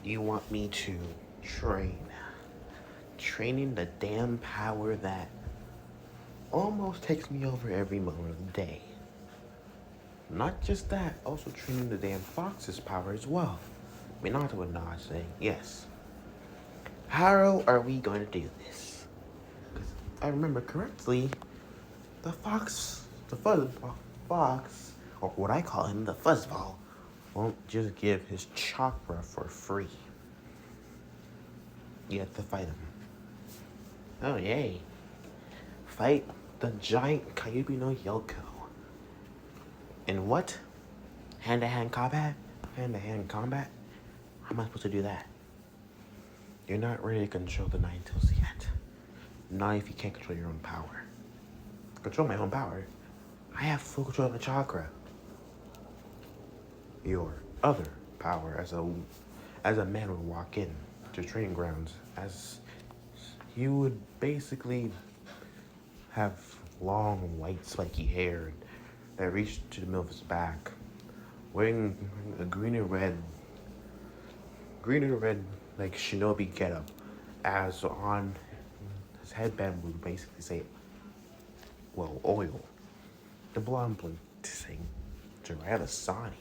You want me to train? Training the damn power that almost takes me over every moment of the day. Not just that, also training the damn fox's power as well. Minato would nod saying, yes. How are we going to do this? Because I remember correctly, the fox, or what I call him, the fuzzball, won't just give his chakra for free. You have to fight him. Oh, yay. Fight the giant Kyuubi no Yoko. In what? Hand-to-hand combat? Hand-to-hand combat? How am I supposed to do that? You're not ready to control the Nine Tails yet. Not if you can't control your own power. Control my own power? I have full control of the chakra. Your other power as a man would walk in to training grounds, as you would basically have long white spiky hair that reached to the middle of his back, wearing a green and red like shinobi getup, as on his headband would basically say, well, oil. The blonde blinked to sing, Jiraiya the Sonic.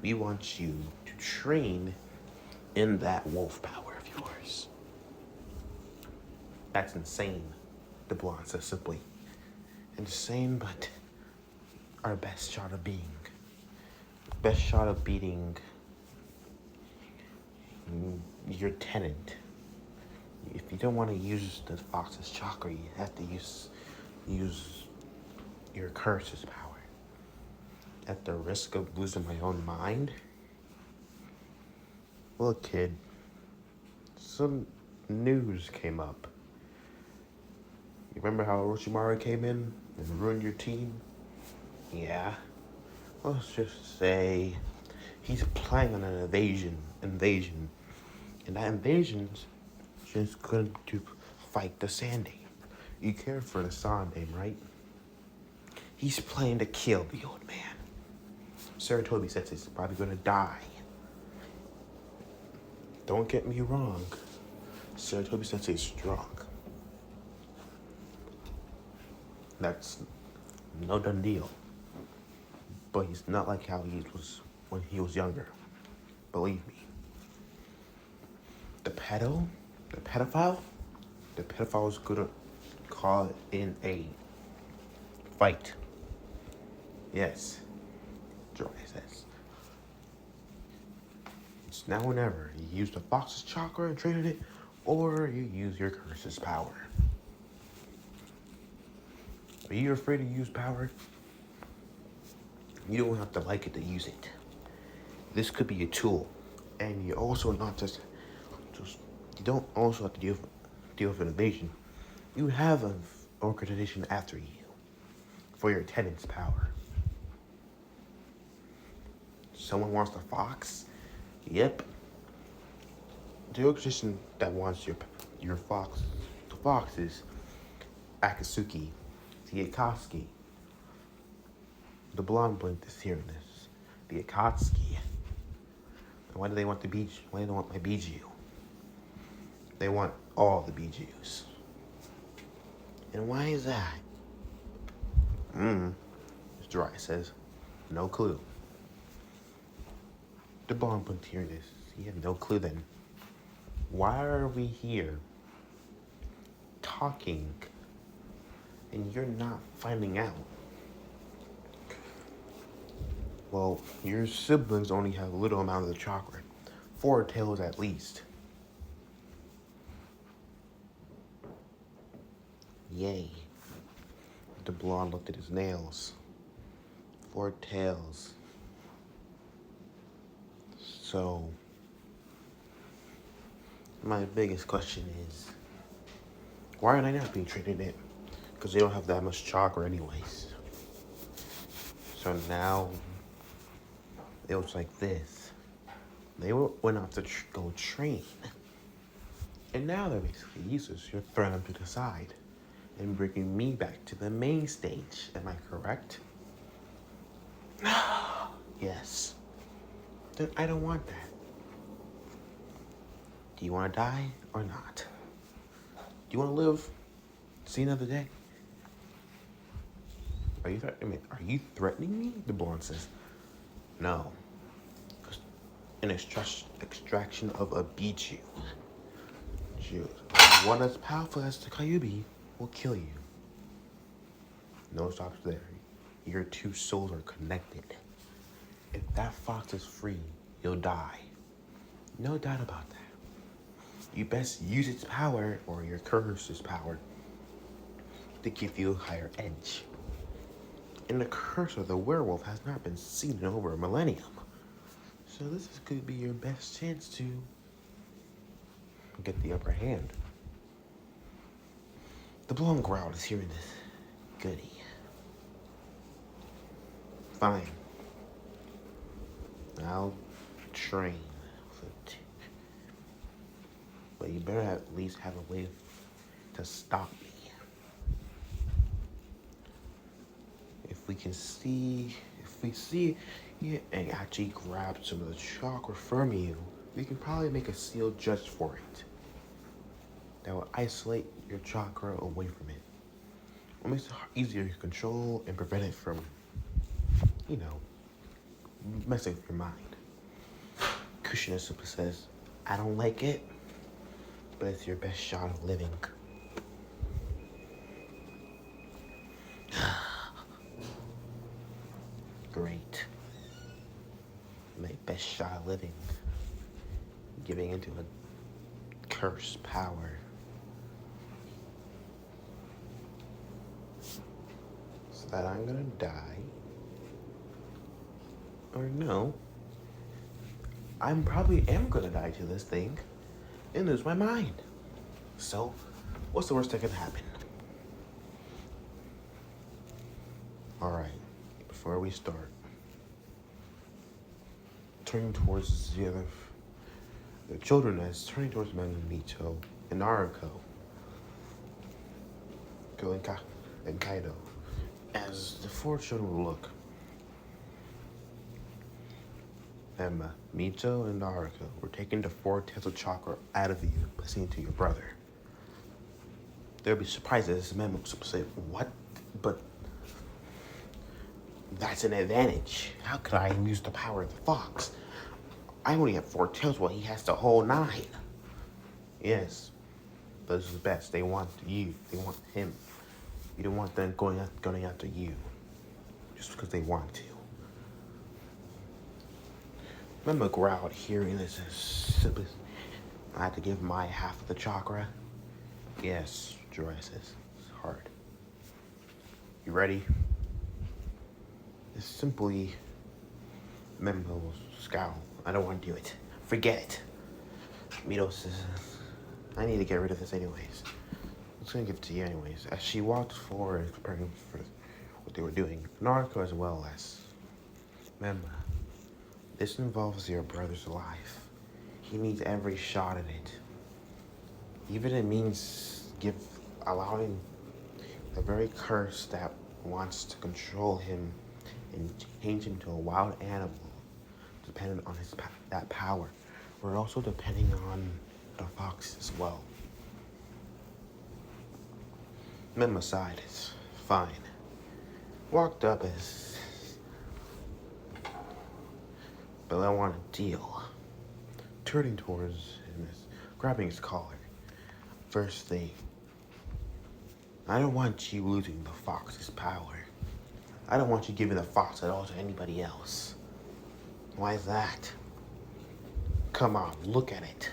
We want you to train in that wolf power of yours. That's insane, the blonde says simply. Insane, but our best shot of beating your tenant. If you don't want to use the fox's chakra, you have to use your curse's power. At the risk of losing my own mind? Look, kid, some news came up. You remember how Orochimaru came in and ruined your team? Yeah. Let's just say he's planning on an invasion. And that invasion's just going to fight the Sandane. You care for the Sandane, right? He's planning to kill the old man. Saratobi says he's probably gonna die. Don't get me wrong. Saratobi says he's strong. That's no done deal. But he's not like how he was when he was younger. Believe me. The pedophile is gonna call in a fight. Yes. Joy says. It's now or never. You use the fox's chakra and traded it, or you use your curse's power. Are you afraid to use power? You don't have to like it to use it. This could be a tool, and you also not just you don't also have to deal with an invasion. You have an organization after you for your tenant's power. Someone wants the fox? Yep. The organization that wants your fox, the fox is Akatsuki, the Akatsuki. The blonde blinked is hearing this. The Akatsuki. And why do they want why do they want my Biju? They want all the Bijus. And why is that? Jiraiya says, no clue. The blonde blinked hearing this. He had no clue then. Why are we here talking and you're not finding out? Well, your siblings only have a little amount of the chakra. 4 tails at least. Yay. The blonde looked at his nails. 4 tails. So, my biggest question is, why are they not being treated it? Because they don't have that much chakra anyways. So now, it was like this. They went out to go train. And now they're basically useless. You're throwing them to the side and bringing me back to the main stage. Am I correct? Yes. then I don't want that. Do you want to die or not? Do you want to live? See another day? Are you threatening me? Are you threatening me? The blonde says, no. An extraction of a Bichu. One as powerful as the Kyuubi will kill you. No stops there. Your two souls are connected. If that fox is free, you'll die. No doubt about that. You best use its power, or your curse's power, to give you a higher edge. And the curse of the werewolf has not been seen in over a millennium. So this could be your best chance to get the upper hand. The blonde growled is hearing this. Goody. Fine. I'll train. But you better at least have a way to stop me. If we see it and actually grab some of the chakra from you, we can probably make a seal just for it. That will isolate your chakra away from it. It makes it easier to control and prevent it from, messing with your mind. Kushina simply says, I don't like it, but it's your best shot of living. Great. My best shot of living. Giving into a cursed power. So that I'm gonna die. Or no. I'm probably am gonna die to this thing and lose my mind. So, what's the worst that can happen? Alright, before we start, turning towards the children as turning towards Mito and Naruto, and Kaido, as the four children look. Emma, Mito, and Naruto were taking the four tails of chakra out of you, placing it to your brother. They'll be surprised as Memo will say, what? But that's an advantage. How could I use the power of the fox? I only have 4 tails while he has the whole 9. Yes, this is best. They want you. They want him. You don't want them going after you just because they want to. Remember growled hearing this as I had to give my half of the chakra. Yes, Jiraiya says. It's hard. You ready? It's simply Membo's scowl. I don't want to do it. Forget it. Mito says, I need to get rid of this anyways. I'm just gonna give it to you anyways. As she walked forward, preparing for what they were doing, Naruto as well as Memba. This involves your brother's life. He needs every shot at it. Even it means allowing the very curse that wants to control him and change him to a wild animal, dependent on that power. We're also depending on the fox as well. Memma sighed. It's fine. Walked up as, but I want a deal. Turning towards him, grabbing his collar. First thing, I don't want you losing the fox's power. I don't want you giving the fox at all to anybody else. Why is that? Come on, look at it.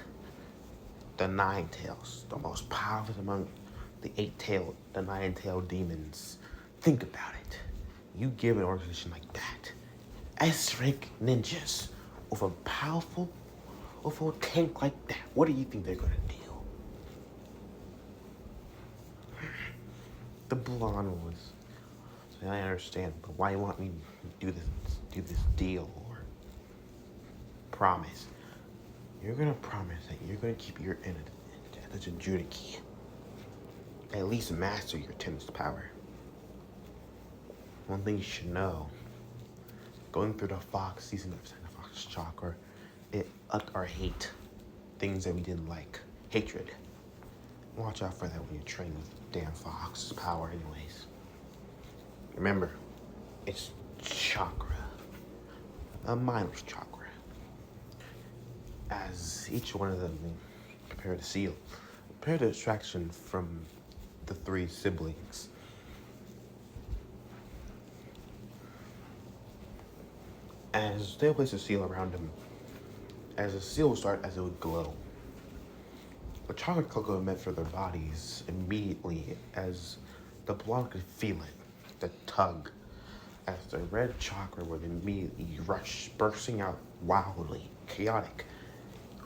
The 9 tails, the most powerful among the 8-tailed, 9-tailed demons. Think about it. You give an organization like that S-rank ninjas with a powerful, with a tank like that. What do you think they're gonna do? The blonde was saying, I understand, but why you want me to do this deal or promise? You're gonna promise that you're gonna keep your end of the Jinchuriki. At least master your tennis power. One thing you should know, going through the Fox season of the Fox Fox's chakra, it upped our hate. Things that we didn't like. Hatred. Watch out for that when you train with damn Fox's power anyways. Remember, it's chakra. A mindless chakra. As each one of them prepare to seal. Prepare the distraction from the three siblings. As they place a seal around him, as the seal would start, as it would glow. The chocolate cocoa meant for their bodies immediately, as the blonde could feel it, the tug, as the red chakra would immediately rush, bursting out wildly, chaotic,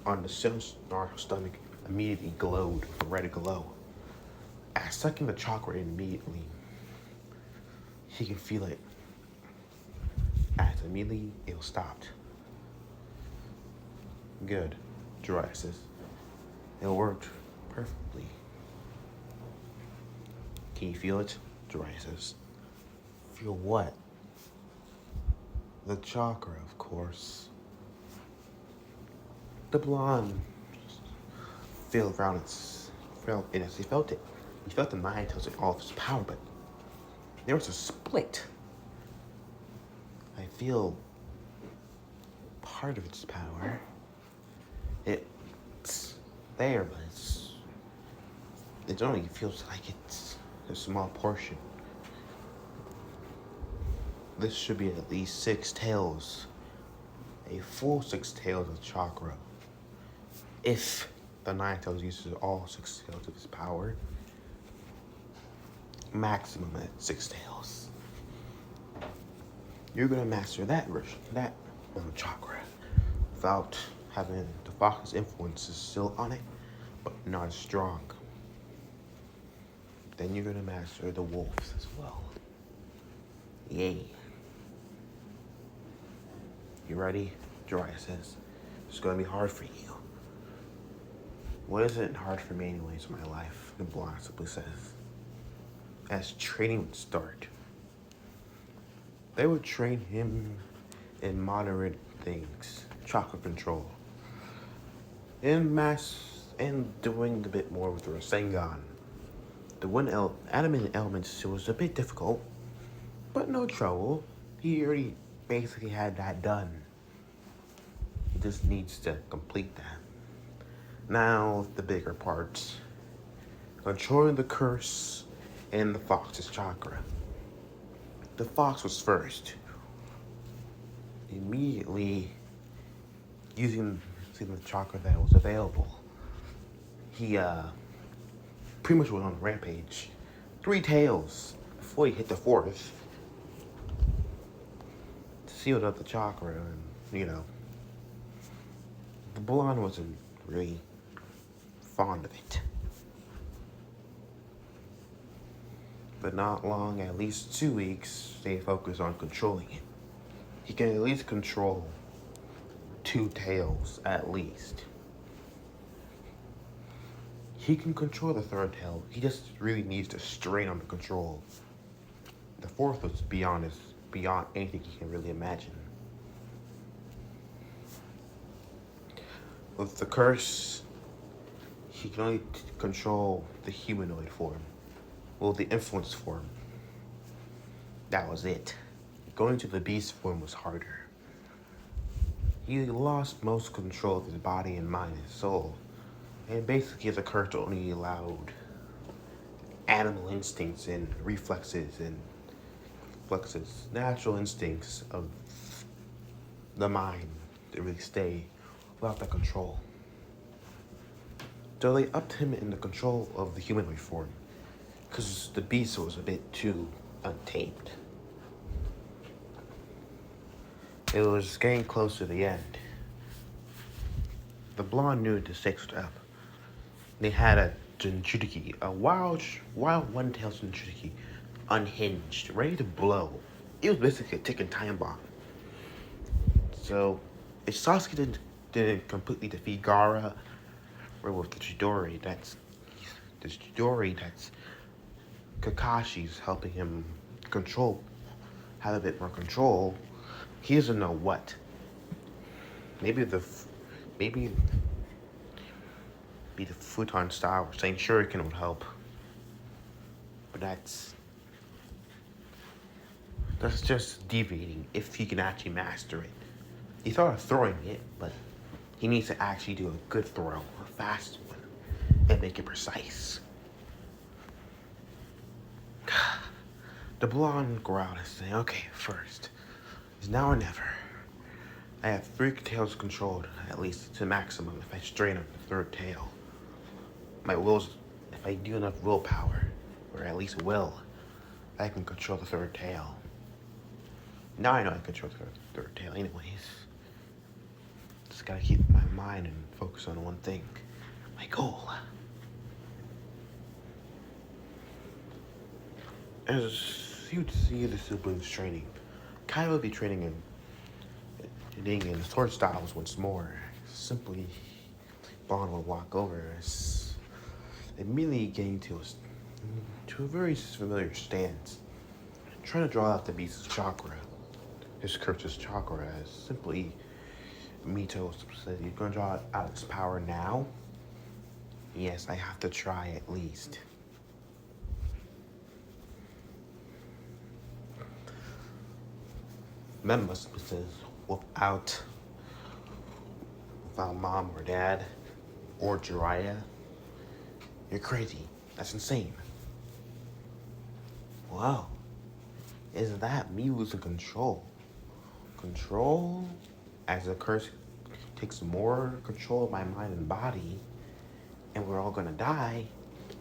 on the Naruto's stomach immediately glowed with a red glow. As sucking the chakra immediately, he could feel it. As immediately it stopped. Good, Jiraiya says. It worked perfectly. Can you feel it? Jiraiya says. Feel what? The chakra, of course. The blonde felt around it as he felt it. He felt the nine tails in all of his power, but there was a split. I feel part of its power. It's there, but it only feels like it's a small portion. This should be at least 6 tails. A full 6 tails of chakra. If the 9 tails uses all 6 tails of his power, maximum at 6 tails. You're gonna master that version, that chakra, without having the Fox's influences still on it, but not as strong. Then you're gonna master the wolves as well. Yay. You ready? Jiraiya says. It's gonna be hard for you. What isn't hard for me anyways in my life? The blonde simply says. As training would start, they would train him in moderate things, chakra control, and doing a bit more with the Rasengan. The one animated elements was a bit difficult, but no trouble. He already basically had that done. He just needs to complete that. Now, the bigger parts. Controlling the curse and the Fox's chakra. The Fox was first. Immediately using the chakra that was available. He pretty much went on a rampage. 3 tails before he hit the 4th. Sealed up the chakra and, the blonde wasn't really fond of it. But not long, at least 2 weeks, they focused on controlling it. He can at least control 2 tails, at least. He can control the 3rd tail. He just really needs to strain on the control. The 4th was beyond anything he can really imagine. With the curse, he can only control the humanoid form. Well, the influence form. That was it. Going to the beast form was harder. He lost most control of his body and mind and soul. And basically the curse only allowed animal instincts and reflexes, natural instincts of the mind to really stay without the control. So they upped him in the control of the humanoid form, because the beast was a bit too untamed. It was getting close to the end. The blonde knew the stakes were up. They had a Jinchuriki, a wild one-tailed Jinchuriki, unhinged, ready to blow. It was basically a ticking time bomb. So, if Sasuke didn't completely defeat Gaara, or with the Chidori that's Kakashi's helping him have a bit more control, he doesn't know what. Maybe maybe be the futon style or saying shuriken would help. But that's just deviating if he can actually master it. He thought of throwing it, but he needs to actually do a good throw, a fast one, and make it precise. The blonde growled and said, okay, first, it's now or never. I have 3 tails controlled, at least to maximum, if I strain on the 3rd tail. My will's, if I do enough willpower, or at least will, I can control the 3rd tail. Now I know I can control the 3rd tail anyways. Just gotta keep my mind and focus on one thing. My goal. As you would see the siblings training, Kai would be training in sword styles once more. Simply, Bond would walk over, immediately getting to a very familiar stance, trying to draw out the beast's chakra. His curse's chakra, as simply Mito said, you're gonna draw out its power now? Yes, I have to try at least. Memba says, without mom or dad or Jiraiya, you're crazy. That's insane. Wow. Is that me losing control? Control? As the curse takes more control of my mind and body, and we're all gonna die?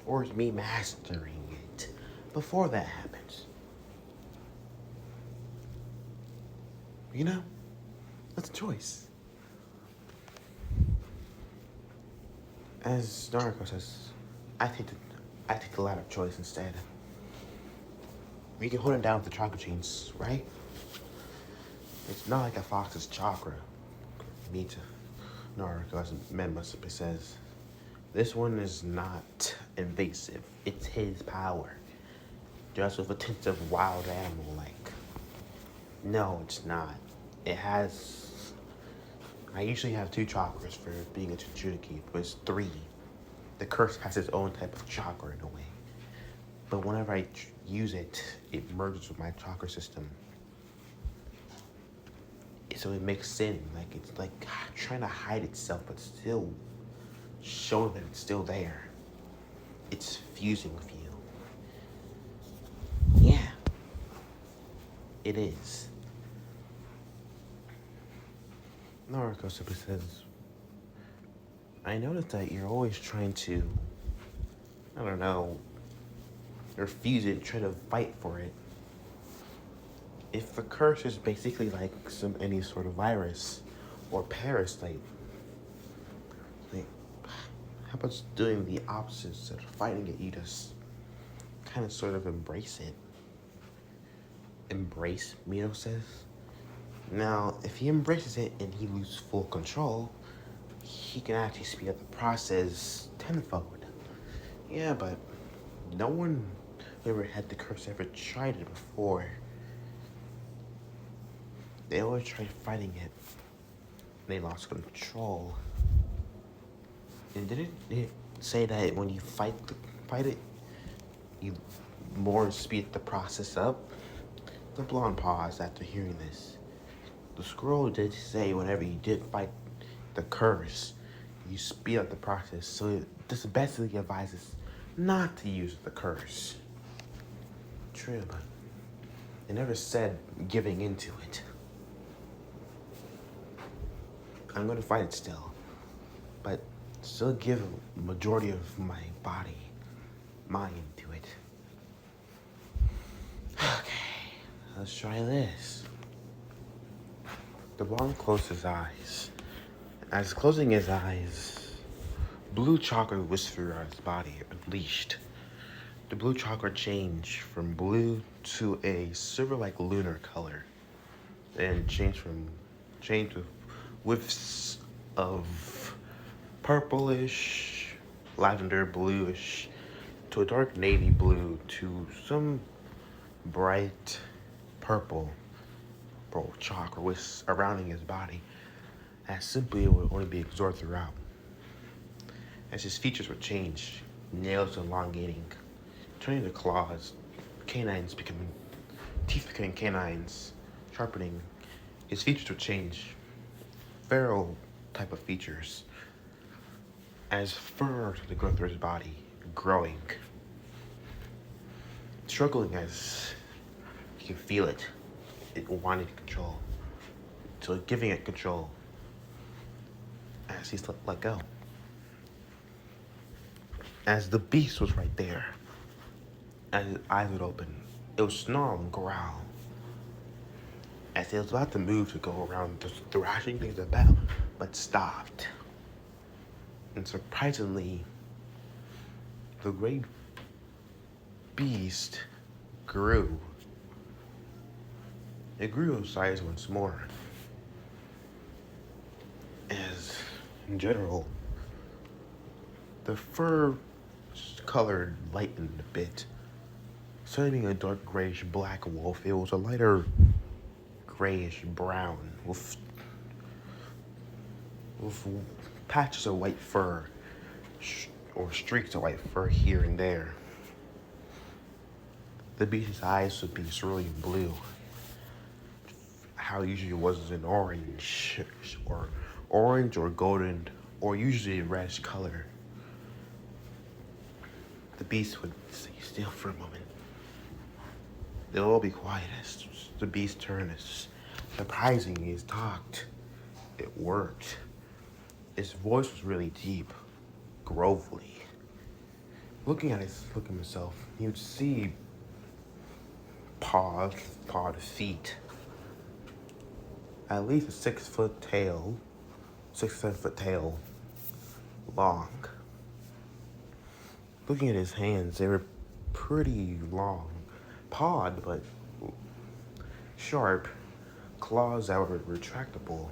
Or is me mastering it before that happens? You know, that's a choice. As Naruto says, I take the latter choice instead. We can hold it down with the chakra chains, right? It's not like a fox's chakra. Mita, Naruto, as Memba simply says, this one is not invasive. It's his power. Just with a tint of wild animal, like. No, it's not. It has... I usually have 2 chakras for being a Jinchuriki, but it's 3. The curse has its own type of chakra in a way. But whenever I use it, it merges with my chakra system. So it makes sin. Like, it's like trying to hide itself, but still showing that it's still there. It's fusing with you. Yeah. It is. Naruto simply says, I noticed that you're always trying to, I don't know, refuse it, try to fight for it. If the curse is basically like any sort of virus or parasite, like, how about doing the opposite instead of fighting it? You just kind of sort of embrace it. Embrace, Mito says. Now, if he embraces it and he loses full control, he can actually speed up the process tenfold. Yeah, but no one who ever had the curse ever tried it before. They always tried fighting it. They lost control. And didn't it say that when you fight it, you more speed the process up? The blonde paused after hearing this. The scroll did say whenever you did fight the curse, you speed up the process. So this basically advises not to use the curse. True, but it never said giving into it. I'm gonna fight it still, but still give a majority of my body, mind to it. Okay, let's try this. The blonde closed his eyes. As closing his eyes, blue chakra whispered out his body, unleashed. The blue chakra changed from blue to a silver-like lunar color, and changed with whiffs of purplish, lavender bluish, to a dark navy blue, to some bright purple chakra was surrounding his body. as simply it would only be absorbed throughout. As his features would change, nails elongating, turning to claws, teeth becoming canines, sharpening, his features would change, feral type of features, as fur to the growth through his body, growing, struggling as you can feel it, wanting control, so giving it control as he's let go. As the beast was right there, as his eyes would open, it would snarl and growl. As it was about to move to go around thrashing things about, but stopped. And surprisingly, the great beast grew. It grew in size once more. As, in general, the fur color lightened a bit. Instead of being a dark grayish black wolf, it was a lighter grayish brown with patches of white fur or streaks of white fur here and there. The beast's eyes would be cerulean blue, how it usually was in orange or golden or usually a reddish color. The beast would stay still for a moment. They'll all be quiet as the beast turned. Surprisingly, he talked. It worked. His voice was really deep, grovelly. Looking at himself, he would see pawed feet. At least a 6-foot tail, 6-7-foot tail long. Looking at his hands, they were pretty long. Pawed, but sharp. Claws that were retractable.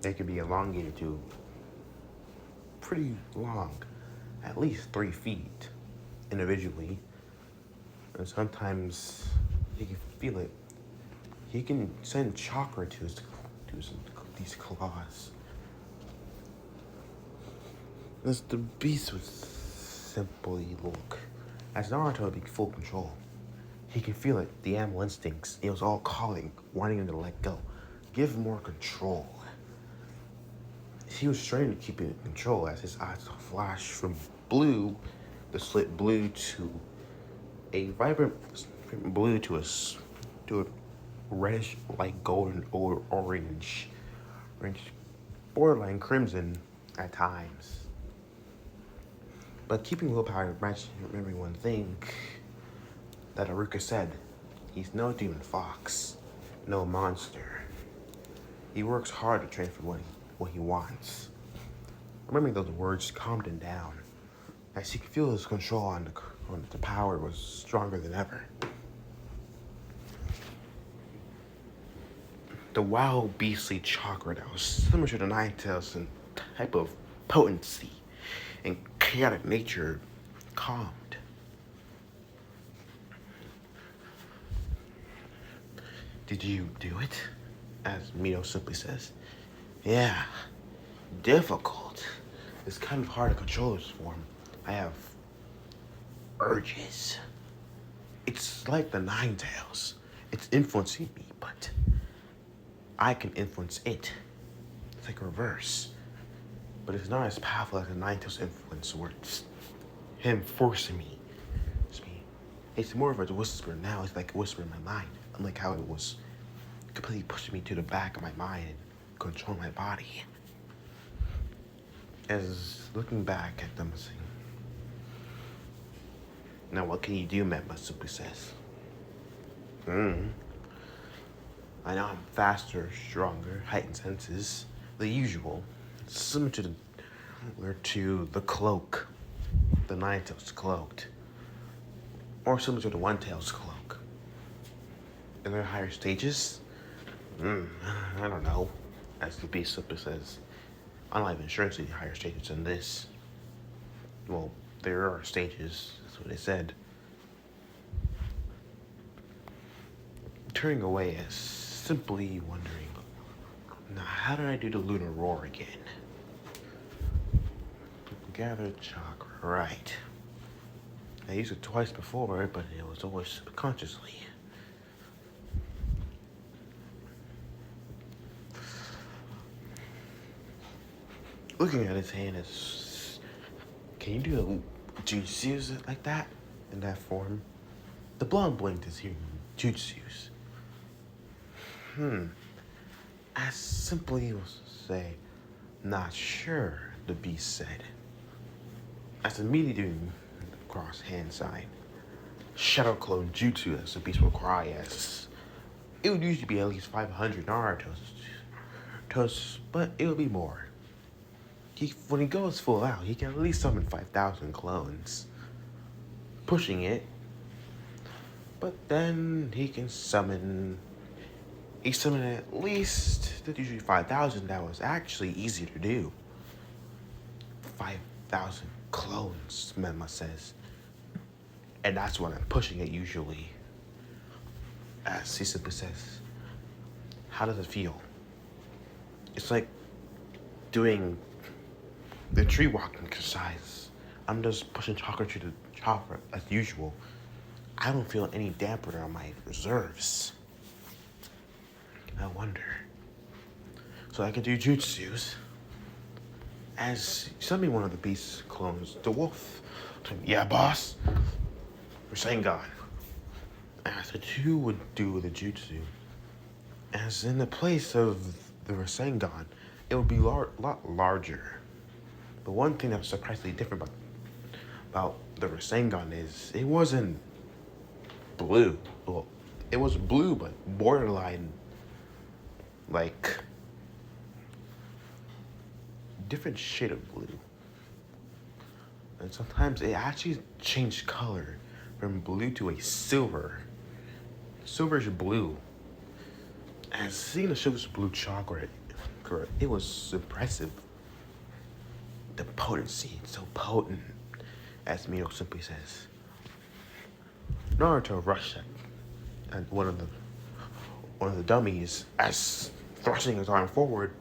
They could be elongated to pretty long, at least 3 feet individually. And sometimes you can feel it. He can send chakra to these claws. As the beast would simply look, as Naruto would be full control. He could feel it, the animal instincts. It was all calling, wanting him to let go. Give more control. He was trying to keep it in control as his eyes flashed from blue, the slit blue, to a vibrant blue to a reddish, like golden or orange, borderline crimson at times. But keeping willpower, remembering one thing that Aruka said, he's no demon fox, no monster. He works hard to train for what he wants. Remembering those words calmed him down, as he could feel his control on the power was stronger than ever. The wild beastly chakra that was similar to the Nine Tails in type of potency and chaotic nature calmed. Did you do it? As Mito simply says. Yeah, difficult. It's kind of hard to control this form. I have urges. It's like the Nine Tails. It's influencing me, but I can influence it. It's like reverse. But it's not as powerful as the Nine Tails influence where it's him forcing me. It's more of a whisper now. It's like a whisper in my mind. Unlike how it was completely pushing me to the back of my mind and controlling my body. As looking back at them saying, now what can you do, Memba simply says. I know I'm faster, stronger, heightened senses, the usual. Similar to the cloak, the Nine Tails cloaked. Or similar to the One Tails cloak. In their higher stages? I don't know. As the beast simply says, I'm not even sure it's any higher stages than this. Well, there are stages, that's what they said. Turning away as simply wondering, Now, how did I do the lunar roar again? Gather chakra, right. I used it twice before, but it was always subconsciously. Looking at his hand is... Can you do a jutsu like that? In that form? The blonde blinked his human jutsus. I simply will say, not sure, the beast said. As immediately doing the cross hand sign. Shadow clone jutsu, as the beast will cry, as it would usually be at least 500 Naruto's, but it will be more. When he goes full out, he can at least summon 5,000 clones. Pushing it. But then he can summon... He summoned at least, that's usually 5,000, that was actually easy to do. 5,000 clones, Mema says. And that's when I'm pushing it usually. As he simply says, how does it feel? It's like doing the tree walking exercise. I'm just pushing chakra to the chakra as usual. I don't feel any damper on my reserves. I wonder. So I can do jutsus. As send me one of the beast clones, the wolf. Yeah, boss. Rasengan. As the two would do the jutsu. As in the place of the Rasengan, it would be a lot larger. The one thing that was surprisingly different about the Rasengan is it wasn't blue. Well, it was blue, but borderline, like, different shade of blue. And sometimes it actually changed color from blue to a silver. Silverish blue. And seeing the silver's blue chakra, it was impressive. The potency, so potent, as Mio simply says. Naruto rushed at one of the dummies as thrusting his arm forward,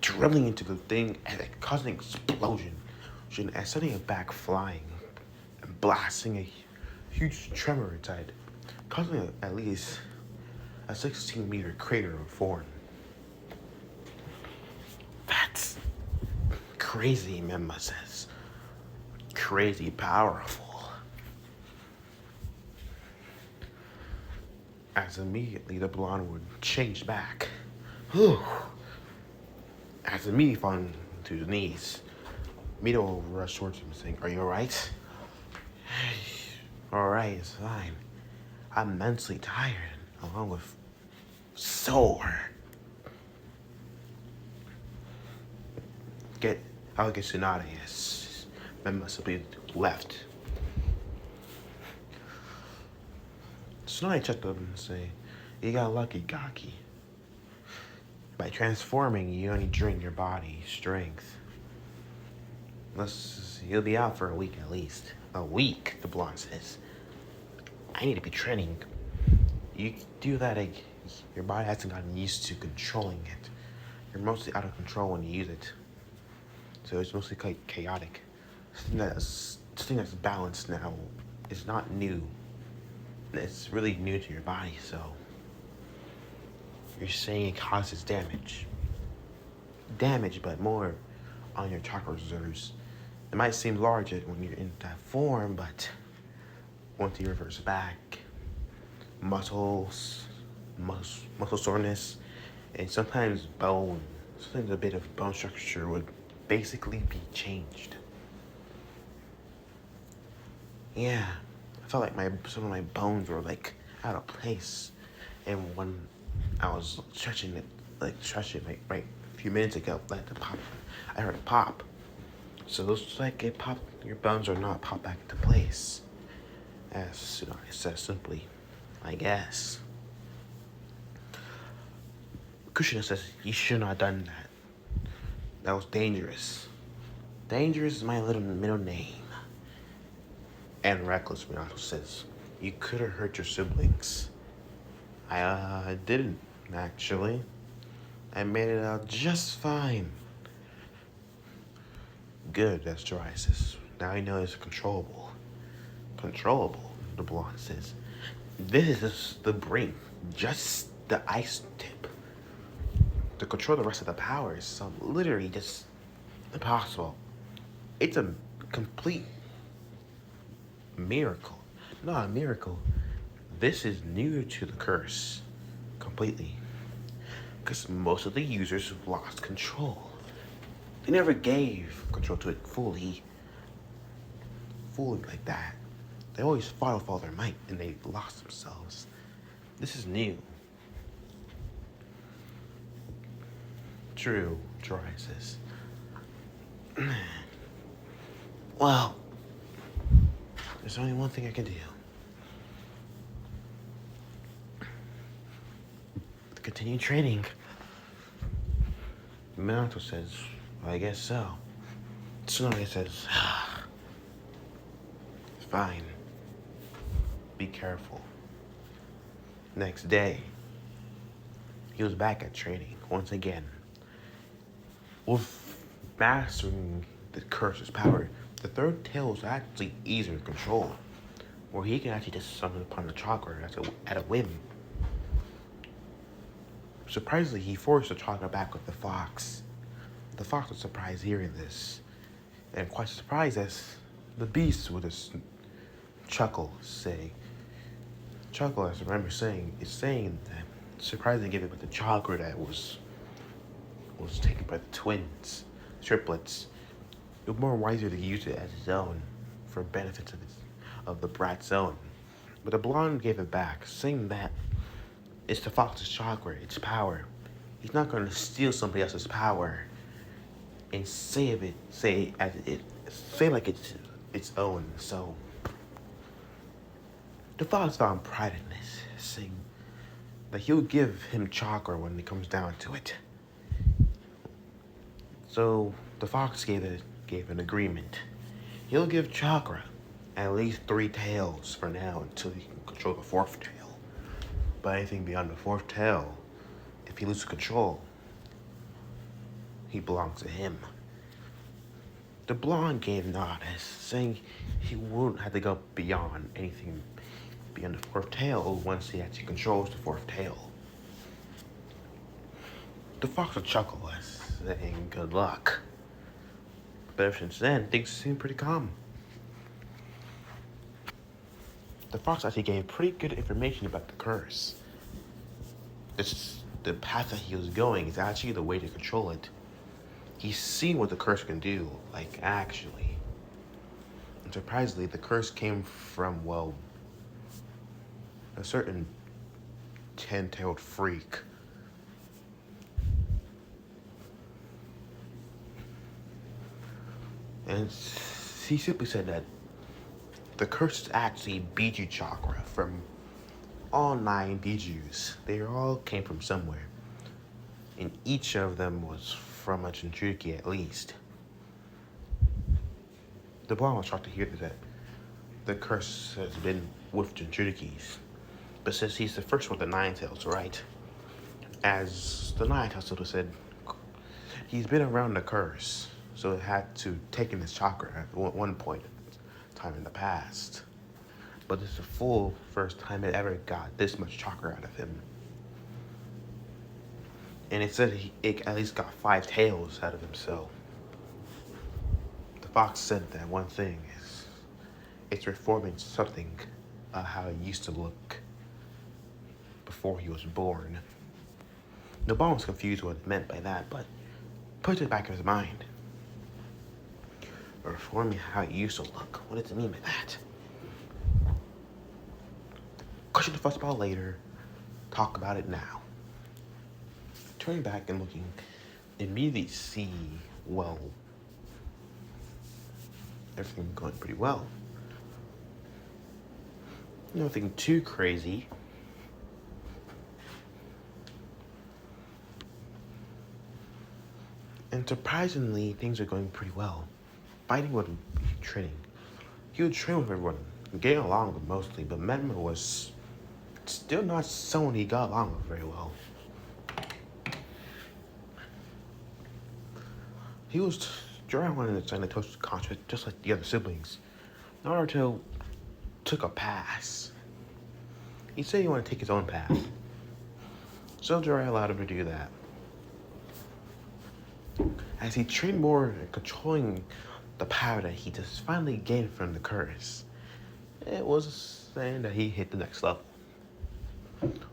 drilling into the thing and causing an explosion, and sending it back flying and blasting a huge tremor inside, causing at least a 16-meter crater of form. That's crazy, Memma says. Crazy powerful. As immediately the blonde would change back. Whew. As immediately falling to his knees, Mito will rush towards him saying, "Are you alright?" "Alright, it's fine. I'm mentally tired, along with sore." I'll get Tsunade, yes. Men must be left. Tsunade checked up and say, "You got lucky, Gaki. By transforming, you only drain your body strength. You'll be out for a week at least." "A week," the blonde says. "I need to be training." "You do that, your body hasn't gotten used to controlling it. You're mostly out of control when you use it. So it's mostly quite chaotic. Something that's balanced now is not new. It's really new to your body, so you're saying it causes damage. Damage, but more on your chakra reserves. It might seem large when you're in that form, but once you reverse back, muscle soreness, and sometimes a bit of bone structure would basically be changed. Yeah, I felt like some of my bones were like out of place, and when I was stretching it right a few minutes ago, I heard it pop. So it looks like it popped. Your bones are not popped back into place. As Tsunade says simply, I guess. Kushina says, "You should not have done that. That was dangerous." Dangerous is my little middle name. And reckless, Minato says, "You could have hurt your siblings." I didn't, actually. I made it out just fine. Good, that's Drysis. Now he knows it's controllable. Controllable, the blonde says. This is just the brink, just the ice tip. To control the rest of the powers, so literally just impossible. It's a complete miracle. Not a miracle. This is new to the curse. Completely. Because most of the users lost control. They never gave control to it fully like that. They always fought with all their might and they lost themselves. This is new. True, Drysis. Well, there's only one thing I can do. To continue training. Naruto says, well, I guess so. Tsunade says, fine. Be careful. Next day, he was back at training once again. With mastering the curse's power, the third tail was actually easier to control, where he can actually just summon upon the chakra at a whim. Surprisingly, he forced the chakra back with the fox. The fox was surprised hearing this, and quite surprised as the beast would just chuckle, as I remember saying that surprisingly given with the chakra that was taken by the twins, triplets, it was more wiser to use it as his own for benefits of the brat's own. But the blonde gave it back, saying that it's the fox's chakra, its power. He's not going to steal somebody else's power and say like it's its own. So the fox found pride in this, saying that he'll give him chakra when it comes down to it. So the fox gave an agreement. He'll give chakra at least 3 tails for now until he can control the 4th tail. But anything beyond the 4th tail, if he loses control, he belongs to him. The blonde gave nod as saying he won't have to go beyond anything beyond the 4th tail once he actually controls the 4th tail. The fox would chuckle as saying good luck. But ever since then, things seem pretty calm. The fox actually gave pretty good information about the curse. The path that he was going is actually the way to control it. He's seen what the curse can do, like actually. And surprisingly, the curse came from, well, a certain 10-tailed freak. And he simply said that the curse is actually Biju chakra from all 9 Bijus. They all came from somewhere. And each of them was from a Jinchuriki at least. The blonde was shocked to hear that the curse has been with Jinchurikis. But since he's the first with the 9 tails, right? As the 9 tails sort of said, he's been around the curse. So it had to take in his chakra at one point in time in the past. But this is the full first time it ever got this much chakra out of him. And it said it at least got 5 tails out of him, so. The fox said that one thing is, it's reforming something how he used to look before he was born. The bomb was confused what it meant by that, but put it back in his mind. Reforming how it used to look. What does it mean by that? Question the fussball later. Talk about it now. Turning back and looking, immediately see, well, everything going pretty well. Nothing too crazy. And surprisingly, things are going pretty well. Fighting with training. He would train with everyone, getting along with mostly, but Menma was still not someone he got along with very well. He was drowning in the toast conscious, just like the other siblings. Naruto took a pass. He said he wanted to take his own path. So Jiraiya allowed him to do that. As he trained more in controlling the power that he just finally gained from the curse, it was saying that he hit the next level.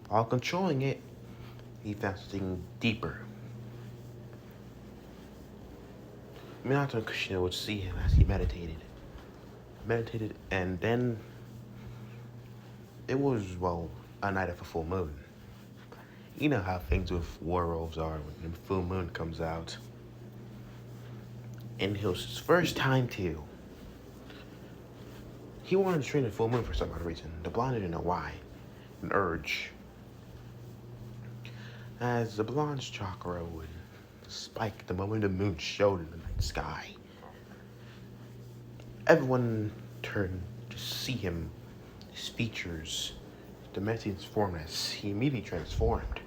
While controlling it, he found something deeper. Minato and Kushina would see him as he meditated. And then it was, a night of a full moon. You know how things with werewolves are when the full moon comes out. And it was his first time too. He wanted to train the full moon for some odd reason. The blonde didn't know why. An urge. As the blonde's chakra would spike the moment the moon showed in the night sky. Everyone turned to see him, his features, the Messian's form as he immediately transformed.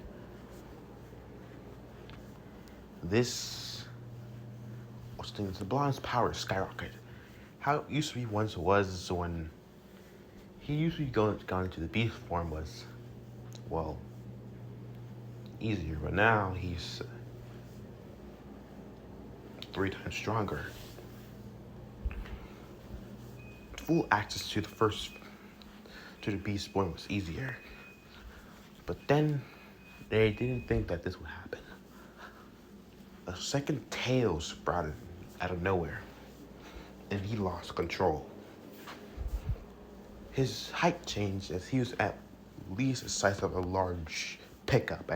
This was the blonde's power skyrocketed. How it used to be once was when he usually gone into the beast form was, easier, but now he's 3 times stronger. Full access to the beast form was easier. But then they didn't think that this would happen. A second tail sprouted out of nowhere, and he lost control. His height changed as he was at least the size of a large pickup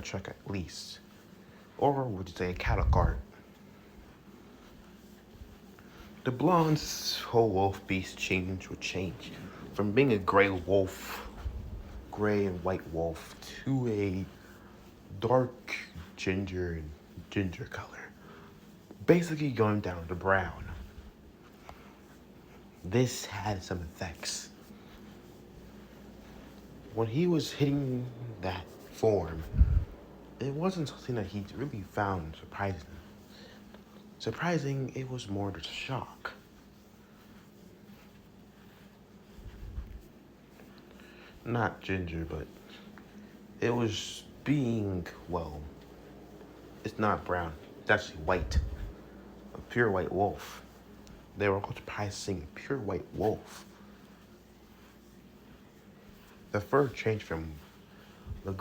truck at least. Or would you say a cattle cart? The blonde's whole wolf beast would change from being a gray and white wolf to a dark ginger color, basically going down to brown. This had some effects. When he was hitting that form, it wasn't something that he really found surprising. It was more just a shock. Not ginger, but it was being, it's not brown. It's actually white. A pure white wolf. They were all surprised seeing a pure white wolf. The fur changed from the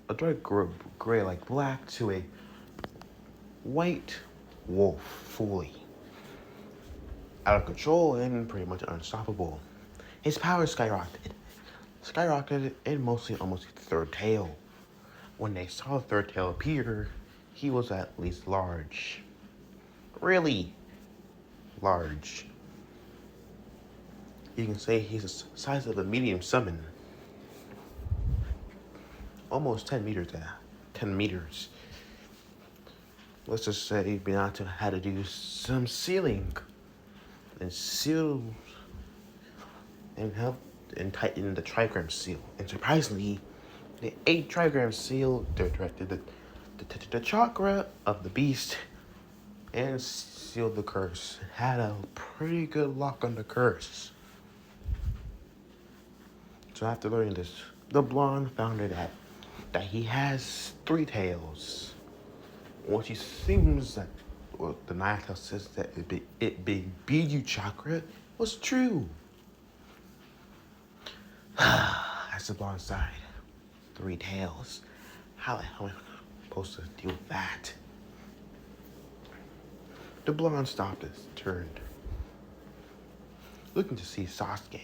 a dark gray like black, to a white wolf, fully out of control and pretty much unstoppable. His power skyrocketed, and mostly almost hit the third tail. When they saw the third tail appear, he was at least large. Really large. You can say he's the size of a medium summon. Almost 10 meters. Let's just say Minato had to do some sealing and help and tighten the trigram seal. And surprisingly, the 8 trigram seal directed the chakra of the beast and sealed the curse. Had a pretty good lock on the curse. So after learning this, the blonde found out that he has 3 tails. Which he seems that the Naruto says that it being Biju chakra was true. That's the blonde side. 3 tails. How the hell am I supposed to deal with that? The blonde stopped and turned, looking to see Sasuke.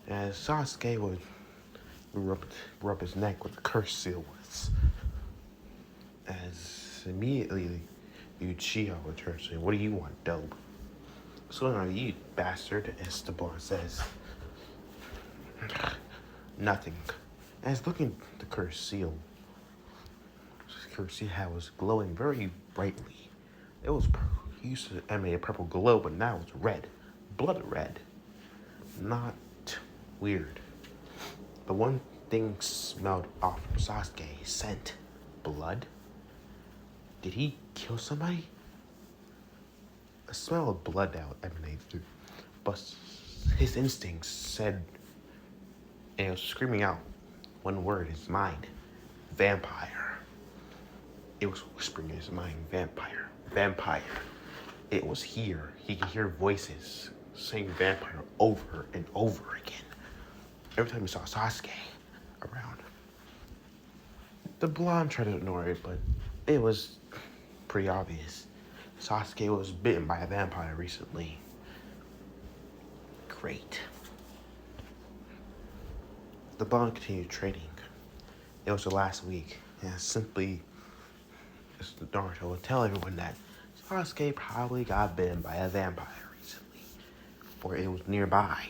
As Sasuke would rub his neck with the curse seal was. As immediately Uchiha returns saying, "What do you want, dope?" "What's going on, you bastard?" as the blonde says. "Nothing." As looking at the curse seal, was glowing very brightly. It was used to emanate a purple glow, but now it's red, blood red. Not weird. But one thing smelled off from Sasuke's scent: blood. Did he kill somebody? A smell of blood now emanated through, but his instincts said, and he was screaming out one word in his mind: vampire. It was whispering in his mind: vampire, vampire. It was here. He could hear voices saying vampire over and over again. Every time he saw Sasuke around. The blonde tried to ignore it, but it was pretty obvious. Sasuke was bitten by a vampire recently. Great. The blonde continued training. It was the last week, and simply, Naruto would tell everyone that Sasuke probably got bitten by a vampire recently, or it was nearby.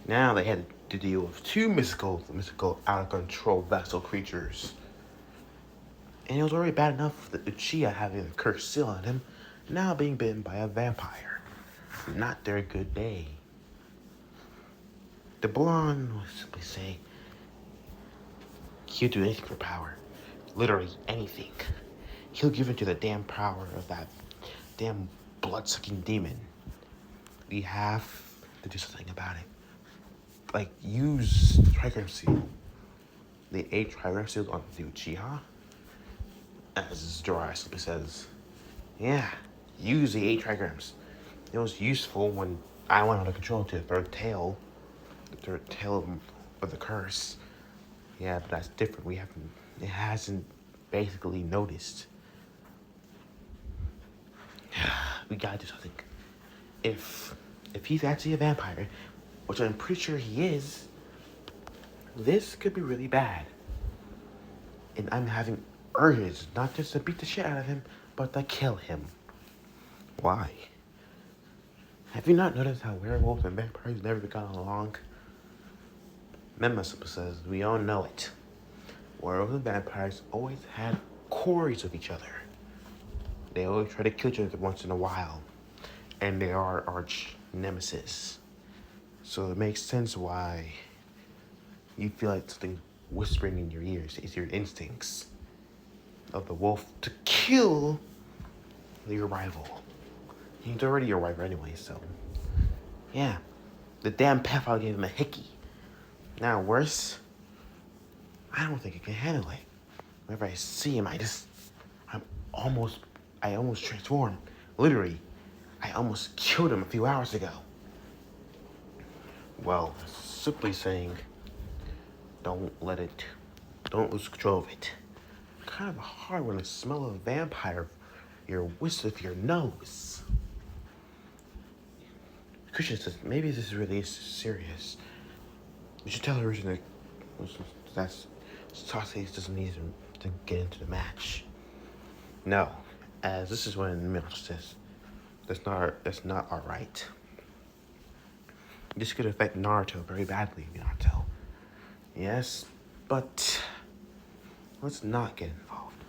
Now they had to deal with two mystical, out-of-control vessel creatures. And it was already bad enough that Uchiha having the curse still on him, now being bitten by a vampire. Not their good day. The blonde was simply saying, he'll do anything for power. Literally anything. He'll give in to the damn power of that damn blood-sucking demon. We have to do something about it. Like, use trigram seal. The 8 trigram seals on the Uchiha. As Jiraiya simply says, yeah, use the 8 trigrams. It was useful when I went out of control to the third tail of the curse. Yeah, but that's different. It hasn't basically noticed. We gotta do something. If he's actually a vampire, which I'm pretty sure he is, this could be really bad. And I'm having urges, not just to beat the shit out of him, but to kill him. Why? Have you not noticed how werewolves and vampires never gotten along? Memma says, we all know it. Werewolves and vampires always had quarrels with each other. They always try to kill each other once in a while. And they are arch nemesis. So it makes sense why you feel like something whispering in your ears is your instincts of the wolf to kill your rival. He's already your rival anyway, so yeah. The damn pedophile gave him a hickey. Now worse, I don't think I can handle it. Whenever I see him, I almost transform. Literally, I almost killed him a few hours ago. Well, simply saying, don't lose control of it. Kind of hard when the smell of a vampire, your whisk of your nose. Christian says, maybe this is really serious. We should tell her that Sasuke doesn't need to get into the match. No, as this is when Milch says, that's not alright. This could affect Naruto very badly, Minato. Yes, but let's not get involved.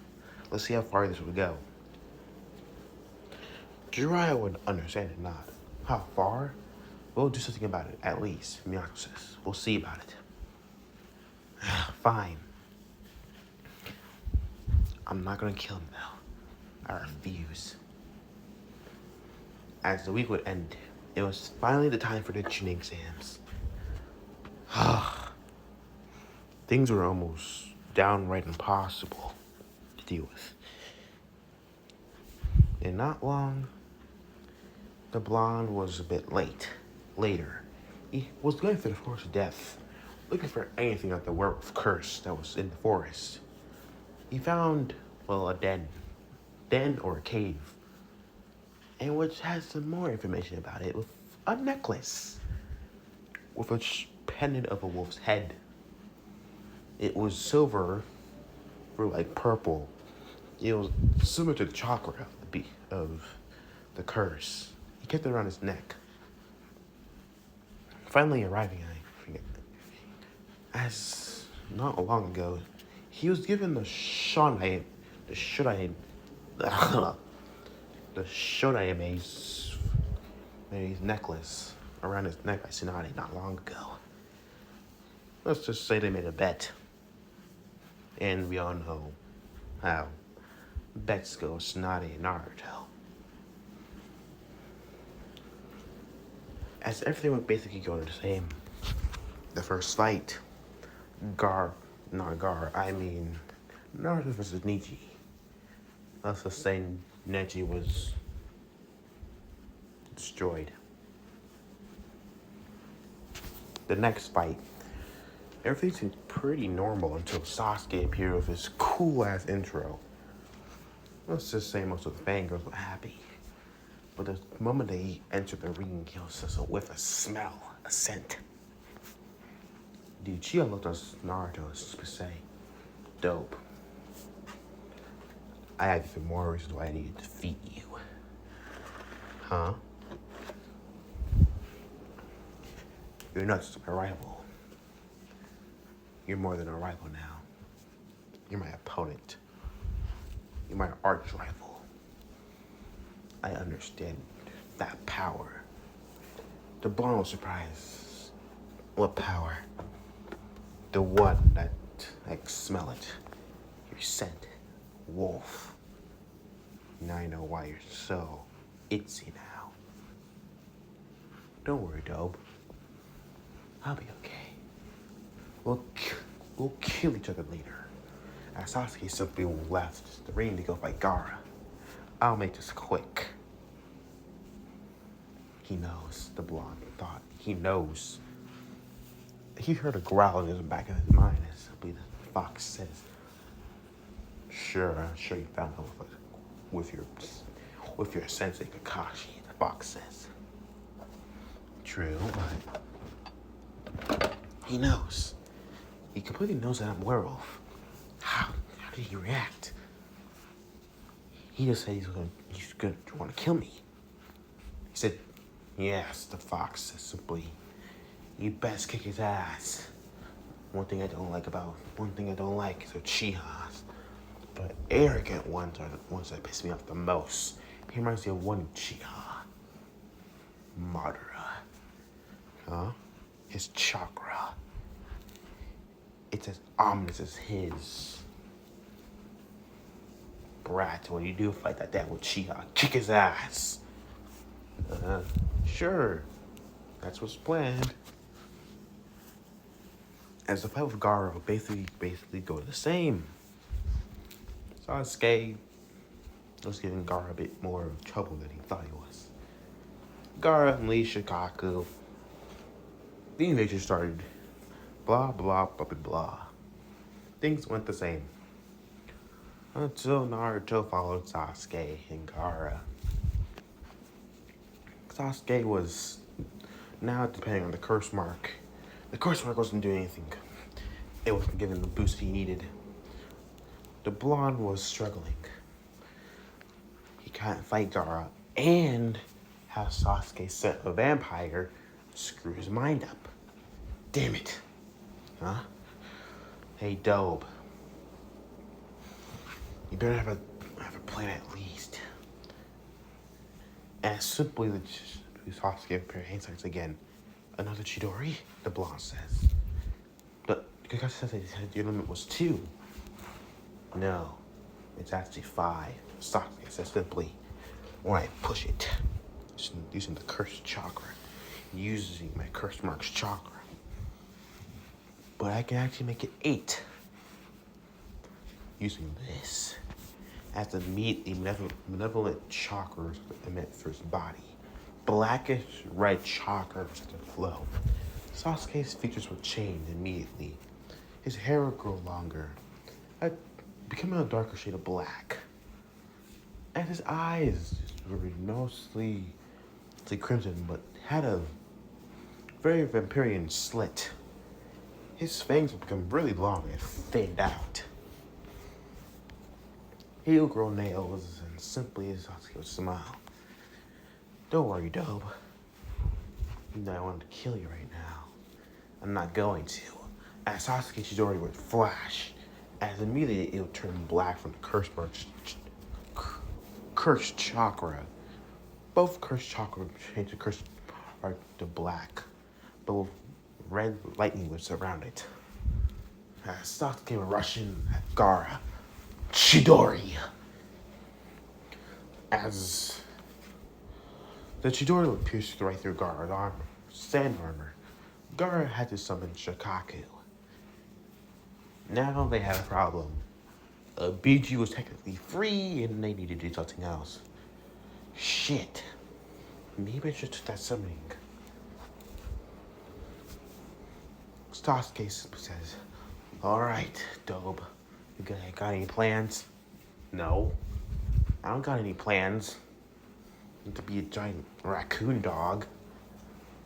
Let's see how far this will go. Jiraiya would understand it not. How far? We'll do something about it, at least, Minato says. We'll see about it. Fine. I'm not gonna kill him, though. I refuse. As the week would end, it was finally the time for the Chunin exams. Things were almost downright impossible to deal with. And not long, the blonde was a bit later. He was going through the forest of death, looking for anything like the werewolf curse that was in the forest. He found, a den or a cave, and which has some more information about it, with a necklace with a pendant of a wolf's head. It was silver or like purple. It was similar to the chakra of the curse. He kept it around his neck. Finally arriving, as not long ago, he was given the Shodame's necklace around his neck by Tsunade not long ago. Let's just say they made a bet. And we all know how Let's go, Snotty Naruto. As everything would basically go the same. The first fight, I mean, Naruto versus Neji. Let's just say Neji was destroyed. The next fight, everything seemed pretty normal until Sasuke appeared with his cool-ass intro. Let's just say most of the fangirls were happy. But the moment they entered the ring, he was just with a smell, a scent. Dude, Chia looked at Naruto and say, dope. I have even more reasons why I need to defeat you. Huh? You're not just my rival. You're more than a rival now. You're my opponent. You're my arch rival. I understand that power. The blonde was surprised. What power? The one that I smell it. Your scent. Wolf. Now I know why you're so itsy now. Don't worry, Dope. I'll be okay. We'll kill each other later. As Sasuke simply left the ring to go fight Gaara. I'll make this quick. He knows, the blonde thought. He knows. He heard a growl in the back of his mind as simply the fox says, Sure you found him with your sensei Kakashi, the fox says. True, but he knows. He completely knows that I'm a werewolf. How did he react? He just said he's gonna want to kill me. He said, yes, the fox says simply, you best kick his ass. One thing I don't like is Uchihas. But arrogant ones are the ones that piss me off the most. He reminds me of one Uchiha. Madara. Huh? His chakra. It's as ominous as his. Brat, when you do fight like that with Uchiha, kick his ass. Sure. That's what's planned. As the fight with Gaara will basically go the same. Sasuke was giving Gaara a bit more trouble than he thought he was. Gaara unleashed Shikaku. The invasion started. Blah, blah, blah, blah, blah. Things went the same. Until Naruto followed Sasuke and Gaara. Sasuke was now depending on the curse mark. The curse mark wasn't doing anything. It wasn't giving the boost he needed. The blonde was struggling. He can't fight Gaara and have Sasuke set a vampire screw his mind up. Damn it. Huh? Hey, Dope. You better have a plan at least. And simply Sasuke appear insights again. Another Chidori? The blonde says. But Kakashi says that your limit was 2. No, it's actually 5. Sasuke says simply, when I push it, using the cursed chakra, using my curse mark's chakra. But I can actually make it 8. Using this as the malevolent chakras emit through his body. Blackish red chakra was to flow. Sasuke's features would change immediately. His hair would grow longer, becoming a darker shade of black. And his eyes were mostly crimson, but had a very vampirian slit. His fangs would become really long and thinned out. He would grow nails, and simply as Sasuke would smile. Don't worry, Dope. You know I wanted to kill you right now. I'm not going to. As Sasuke Chidori would flash, as immediately it would turn black from the cursed chakra. Both cursed chakra would change the cursed art to black, but with red lightning would surround it. As Sasuke would rush in at Gaara. Chidori! As the tutorial pierced right through Gaara's armor, sand armor, Gaara had to summon Shikaku. Now they had a problem. BG was technically free and they needed to do something else. Shit. Maybe I should start summoning. Sasuke says, alright, Dobe. You got any plans? No. I don't got any plans. To be a giant raccoon dog.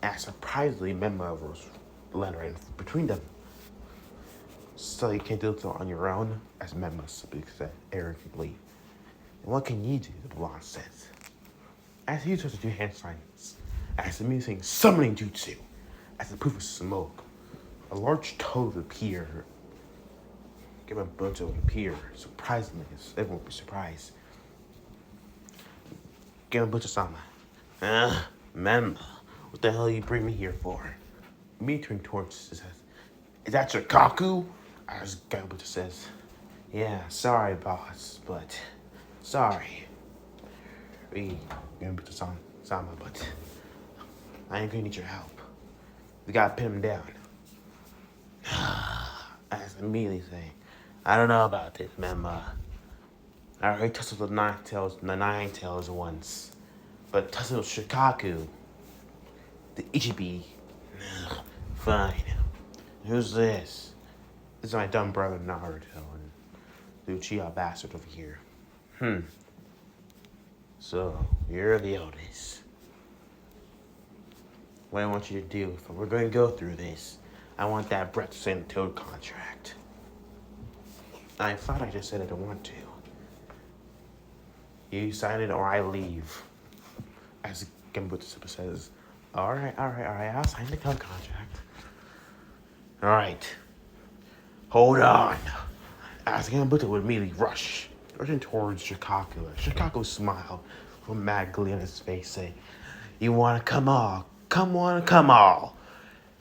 And surprisingly, Memma was led right between them. So you can't do it on your own, as Memma said arrogantly. And what can you do, the blonde says. As he starts to do hand signs, as the music summoning jutsu, as a poof of smoke, a large toad would appear. Bunch would appear, surprisingly, everyone would be surprised. Sama. Memma, what the hell you bring me here for? Me turning towards says, is that your Kaku? As Gambucha says, yeah, sorry boss, but sorry. Gambucha Sama, but I ain't gonna need your help. We gotta pin him down. As immediately saying, I don't know about this, Memma. I already tussled the nine tails once, but tussled Shikaku, the Ichibi. Fine. Who's this? This is my dumb brother Naruto and the Uchiha bastard over here. So, you're the oldest. What I want you to do, if we're going to go through this, I want that Brett Sand Toad contract. I thought I just said I don't want to. You sign it or I leave. As Gambucha says, alright, I'll sign the contract. Alright. Hold on. As Gambucha would immediately rushing towards Shikaku. Shikaku smiled with a mad glee on his face, saying, you wanna come all,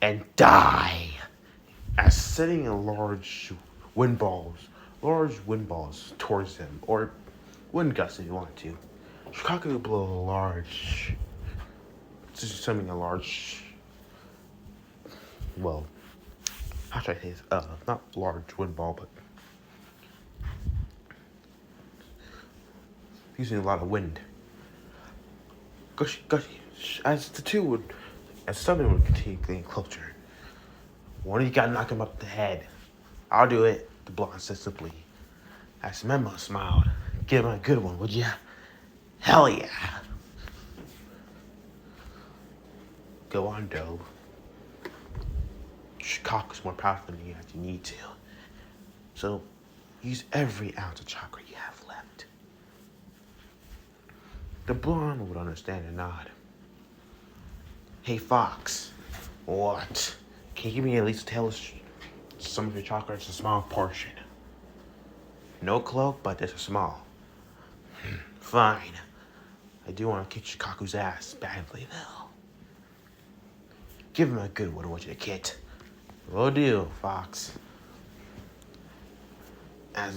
and die. As sending a large wind balls towards him, or wind gusts if you want to. Shikaku would blow a large, well, how should I say this? Not large wind ball, but using a lot of wind. Gushy, as something would continue getting closer. One of you gotta knock him up the head. I'll do it, the blonde said simply. As Memma smiled, give him a good one, would ya? Hell yeah. Go on, Dobe. Shikaku's more powerful than you as you need to. So, use every ounce of chakra you have left. The blonde would understand and nod. Hey, Fox. What? Can you give me at least some of your chakra? It's a small portion. No cloak, but it's a small. Fine. I do want to kick Shikaku's ass badly, though. Give him a good one, I want you to kid. Will do, Fox. As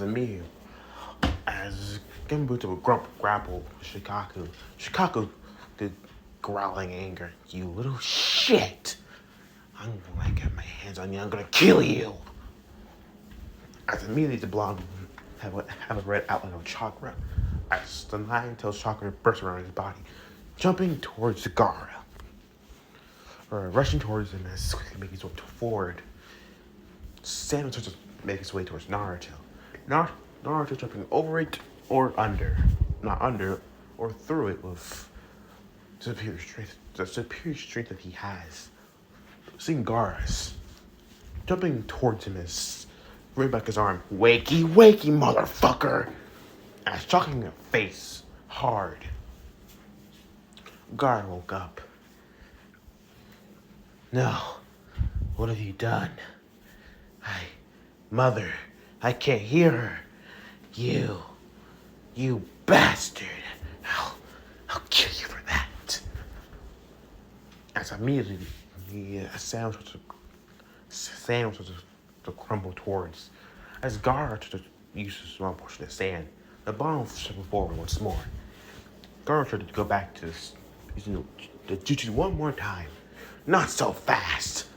Gambucha would grapple Shikaku. Shikaku did growling anger. You little shit! I'm gonna get my hands on you, I'm gonna kill you! As immediately the blonde have a red outline of chakra. As the nine-tailed chakra burst around his body, jumping towards Gaara. Or rushing towards him as quickly making his way forward. Sand starts to make his way towards Naruto. Naruto jumping over it or under. Not under or through it with superior strength. The superior strength that he has. Seeing Gaara jumping towards him as right back his arm. Wakey, motherfucker! As shocking his face hard. Gaara woke up. No. What have you done? Mother, I can't hear her. You bastard. I'll kill you for that. As immediately, the sand was to crumble towards. As Gaara used a small portion of sand, the bomb stepped forward once more. Garo tried to go back to this, using the jutsu one more time. Not so fast!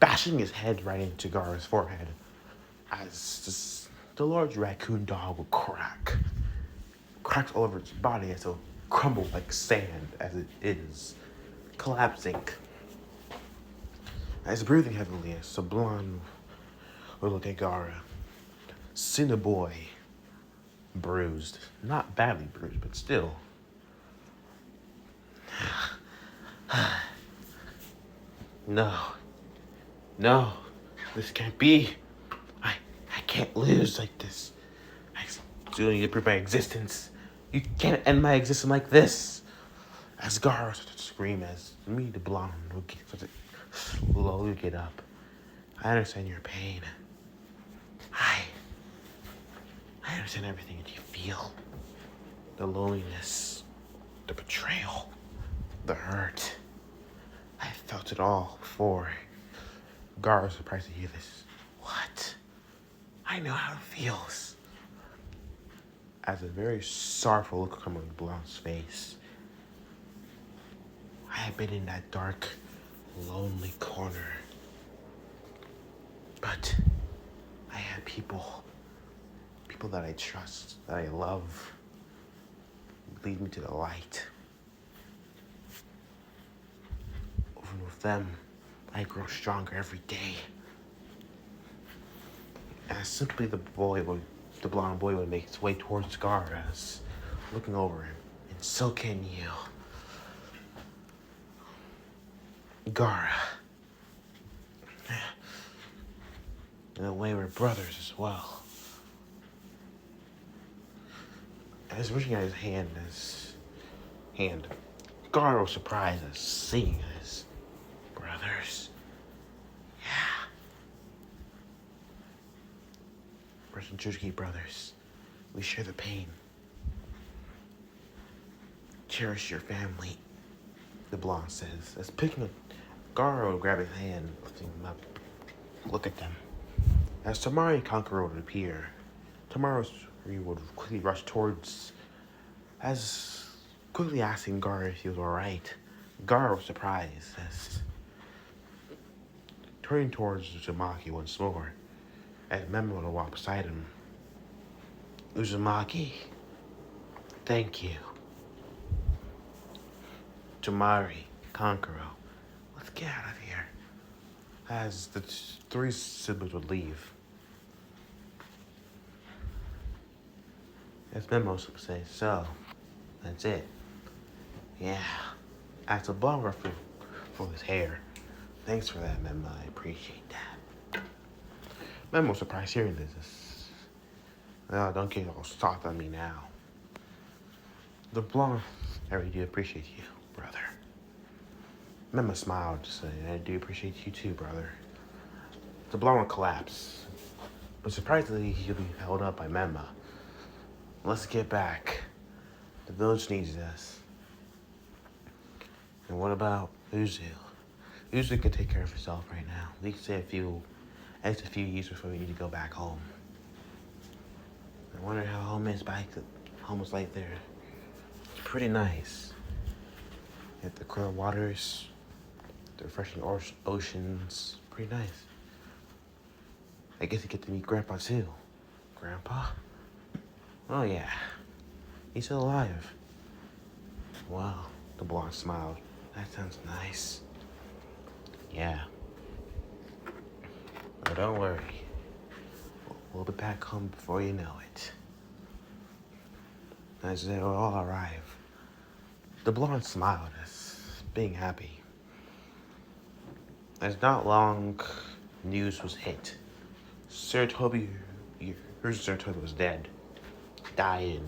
Bashing his head right into Garo's forehead as the large raccoon dog would crack. Cracks all over its body as it will crumble like sand as it is, collapsing. As breathing heavily, as Sublime would look at Gara. Cinneboy, bruised. Not badly bruised, but still. No. No. This can't be. I can't lose like this. I still need to prove my existence. You can't end my existence like this. As Gara started to scream, as me, the blonde, would slowly get up. I understand your pain. I understand everything that you feel. The loneliness, the betrayal, the hurt. I felt it all before. Gara was surprised to hear this. What? I know how it feels. As a very sorrowful look came on the blonde's face. I had been in that dark, lonely corner. But I had people that I trust, that I love, lead me to the light. Even with them, I grow stronger every day. As simply the blonde boy would make its way towards Gara, as looking over him, and so can you. Gara. In a way, we're brothers as well. As reaching out his hand, Gara was surprised at seeing his brothers. Yeah. We're some Jutsuki brothers. We share the pain. Cherish your family, the blonde says. As picking up, Gara would grab his hand, lifting him up. Look at them. As Tamari and Kankuro would appear, Tamari would quickly rush towards, as quickly asking Gara if he was alright. Gara was surprised, as turning towards Uzumaki once more, as Memo would walk beside him. Uzumaki, thank you. Tamari, Kankuro, let's get out of here. As the three siblings would leave. As Memo would say, so, that's it. Yeah. As a blogger for his hair. Thanks for that, Memo. I appreciate that. Memo was surprised hearing this. Oh, don't get all soft on me now. The blonde, I really do appreciate you, brother. Memo smiled to say, I do appreciate you too, brother. The blonde would collapse. But surprisingly, he'll be held up by Memo. Let's get back. The village needs us. And what about Uzu? Uzu can take care of herself right now. We can say a few years before we need to go back home. I wonder how home is like there. It's pretty nice. You have the clear waters, the refreshing oceans. Pretty nice. I guess you get to meet Grandpa too. Grandpa? Oh yeah. He's still alive. Wow. The blonde smiled. That sounds nice. Yeah. But don't worry. We'll be back home before you know it. As they will all arrive, the blonde smiled as being happy. As not long, news was hit. Sir Toby was dead. Died in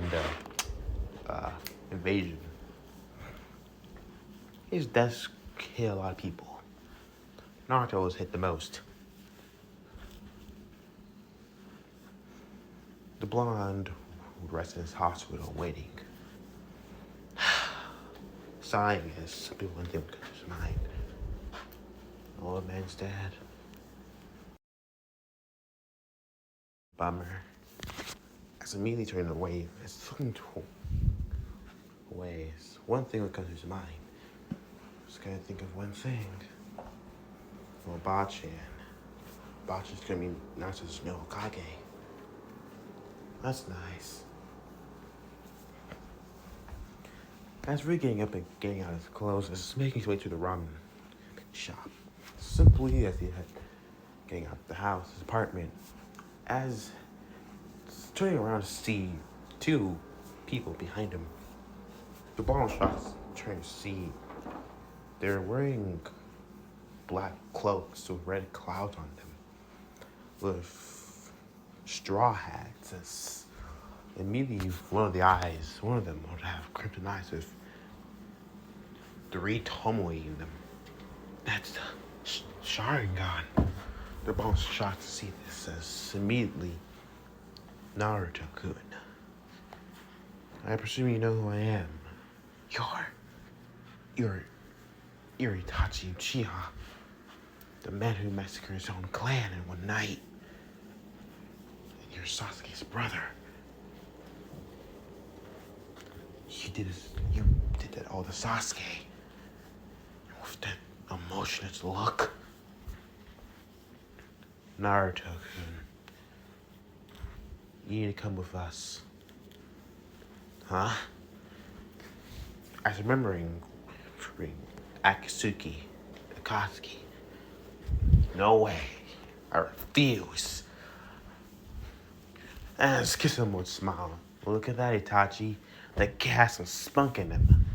the invasion. His death killed a lot of people. Naruto was hit the most. The blonde would rest in his hospital waiting. Sighing as some people went through his mind. The old man's dead. Bummer. As immediately turning away, it's looking away. It's one thing that comes to his mind. Just gotta think of one thing. Well, Bachan. Bachan's gonna be Naruto's no Hokage. That's nice. As Ray getting up and getting out his clothes, is making his way to the ramen shop. Simply as he had getting out of the house, his apartment, as turning around to see two people behind him. The ball shots trying to see. They're wearing black cloaks with red clouds on them, with straw hats. As immediately, one of them would have crimson eyes with 3 tomoe in them. That's the Sharingan. The ball shocked to see this as immediately Naruto-kun. I presume you know who I am. You're Itachi Uchiha, the man who massacred his own clan in one night. And you're Sasuke's brother. You did that all to Sasuke. With that emotionless look. Naruto-kun, you need to come with us. Huh? I was remembering Akatsuki. No way. I refuse. As Kisame would smile. Look at that, Itachi. The kid has some spunk in him.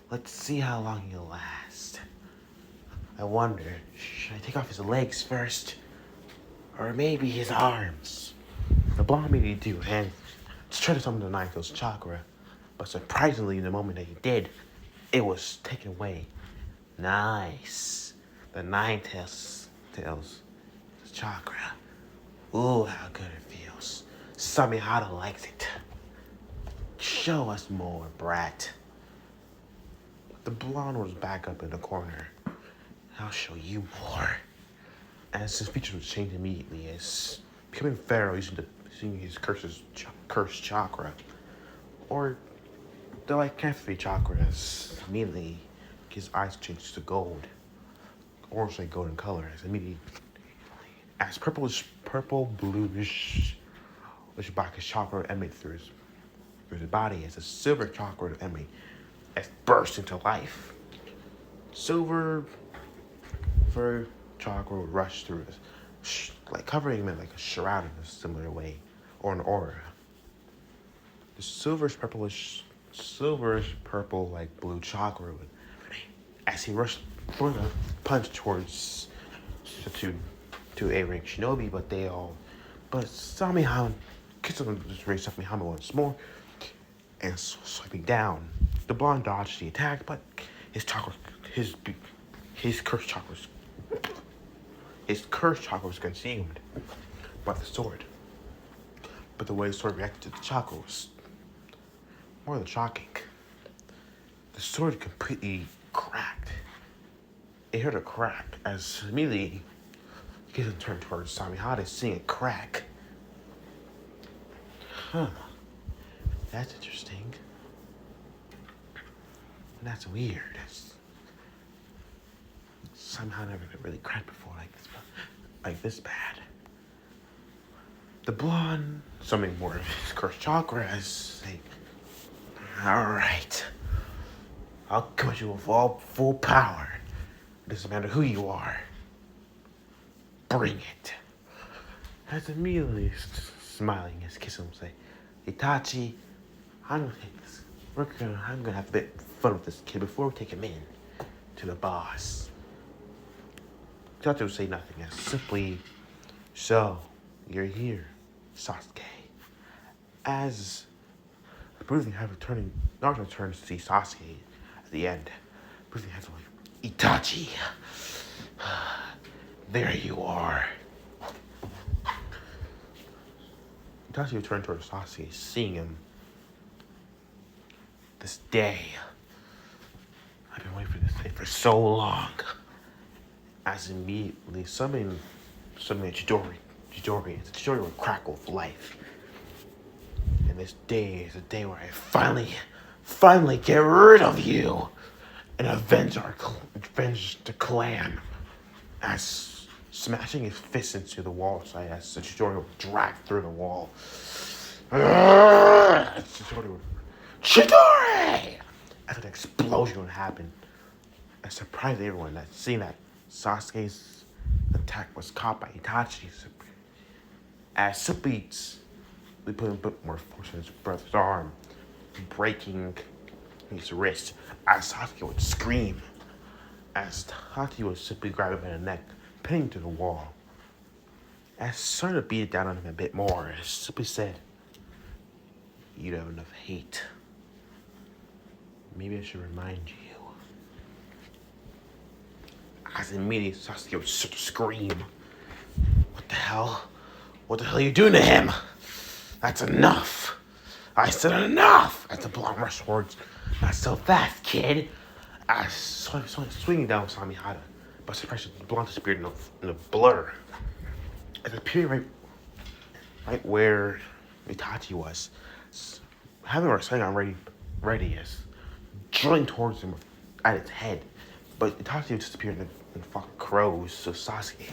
Let's see how long he'll last. I wonder, should I take off his legs first? Or maybe his arms? The blonde immediately do, and tried to summon the Ninetales chakra. But surprisingly, in the moment that he did, it was taken away. Nice. The Ninetales chakra. Ooh, how good it feels. Samihara likes it. Show us more, brat. The blonde was back up in the corner. I'll show you more. As his features would change immediately, as becoming pharaoh using his cursed chakra. Or the like Cafe chakra, as immediately his eyes changed to gold. Orange like golden color, as immediately as purple bluish which black chakra emanated through his body, as a silver chakra emanated as burst into life. Silver for chakra would rush through his, like covering him in like a shroud in a similar way, or an aura. The silverish purple like blue chakra would, as he rushed for the punch towards to A-rank shinobi, but Samihama kissed him just raised Samihama once more and swiping down. The blonde dodged the attack, but his cursed chakra was consumed by the sword. But the way the sword reacted to the chakra was more than shocking. The sword completely cracked. It heard a crack as immediately Kizan turned towards Samihara, seeing it crack. Huh. That's interesting. That's weird. Somehow never really cracked before like this bad. The blonde, summoning more of his cursed chakra, is saying, "Alright, I'll come at you with all full power. It doesn't matter who you are. Bring it." As immediately smiling as Kisame say, "Itachi, I'm gonna have a bit of fun with this kid before we take him in to the boss." Itachi would say nothing, as simply, "So, you're here, Sasuke." As breathing heavily Naruto turns to see Sasuke at the end. Breathing heavily, "Itachi, there you are." Itachi returned towards Sasuke, seeing him. "This day, I've been waiting for this day for so long." As immediately summoning Chidori. The Chidori would crackle with life. And this day is the day where I finally get rid of you and avenge the clan. As smashing his fist into the wall, so as Chidori would drag through the wall. Chidori! As an explosion would happen, and surprised everyone that seeing that Sasuke's attack was caught by Itachi. As Suppies, we put a bit more force in his brother's arm, breaking his wrist. As Sasuke would scream, as Itachi would simply grab him by the neck, pinning him to the wall. As started to beat it down on him a bit more, as Suppies said, "You don't have enough hate. Maybe I should remind you." As immediately Sasuke would start to scream, What the hell? What the hell are you doing to him? That's enough! I said enough!" As the blonde rushed towards, "Not so fast, kid!" As swinging down Samihara, but surprisingly the blonde disappeared in a blur. It appeared right where Itachi was, having our Rasengan ready as drilling towards him at its head. But Itachi would disappear in fucking crows, so Sasuke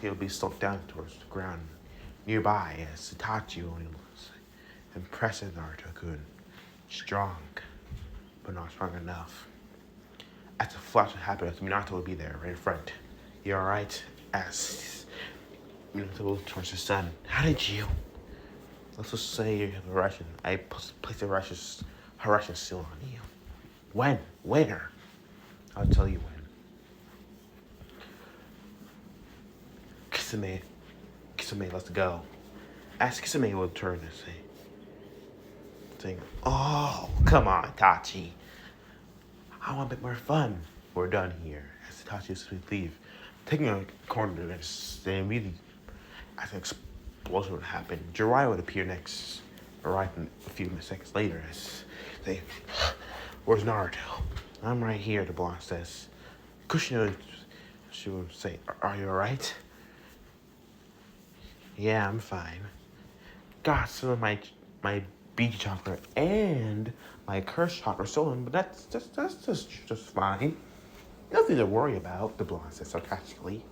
would be slowed down towards the ground nearby as Itachi only looks impressive Naruto-kun. Strong, but not strong enough. As the flash would happen, as Minato would be there right in front. "You alright?" As Minato looked towards his son. "How did you?" "Let's just say you have a Russian. I placed a Russian seal on you." "When? Where?" "I'll tell you when." Kisame, let's go. As Kisame would turn and saying, "Oh, come on, Itachi. I want a bit more fun. We're done here." As Itachi would leave, taking a corner and immediately, as an explosion would happen, Jiraiya would appear next, arriving a few seconds later as they, "Where's Naruto?" "I'm right here," the blonde says. Kushina, she would say, "Are you alright?" "Yeah, I'm fine. Got some of my beach chocolate and my cursed chocolate stolen, but that's just fine. Nothing to worry about," the blonde said sarcastically.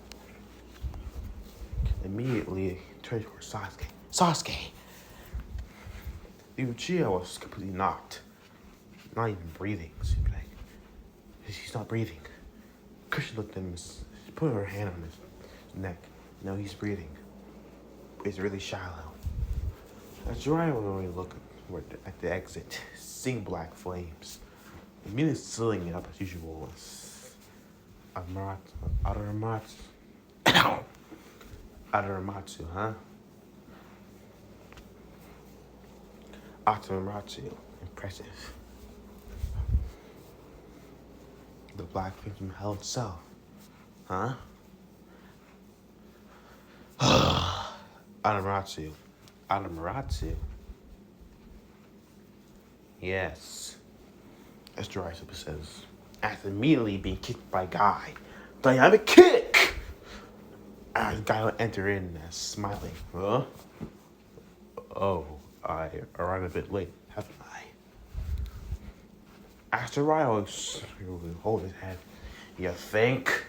Immediately turned towards Sasuke. "Sasuke!" The Uchiha was completely knocked. Not even breathing. He's not breathing. Kushina looked at him, she put her hand on his neck. "No, he's breathing. It's really shallow." As Jiraiya would only look at the exit, seeing black flames, immediately sealing it up as usual. Aramatsu, huh? Atamatsu, impressive. The black flame from hell itself, huh? Atamatsu. Yes. As Jiraiya says, after immediately being kicked by Guy. Dynamic kick! As Guy would enter in smiling. "Huh? Oh, I arrived a bit late, haven't I?" As Jiraiya would hold his head. "You think?"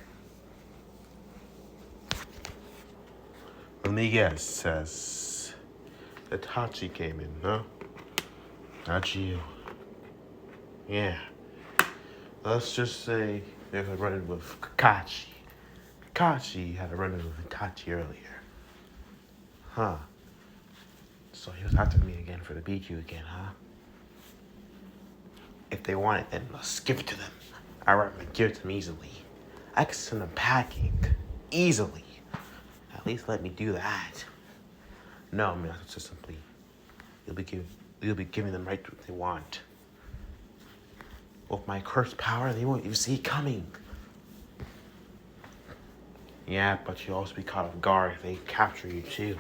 "Let me guess," says Itachi came in, huh? Not you. Yeah. Let's just say there's a run-in with Kakashi. Kakashi had a run-in with Itachi earlier. Huh. So he was after me again for the beat you again, huh? If they want it, then let's give it to them. I'd rather give it to them easily. I could send them packing. Easily. At least let me do that. No, I mean, that's just simply, you'll be giving them right what they want. With my cursed power, they won't even see it coming. Yeah, but you'll also be caught off guard if they capture you too.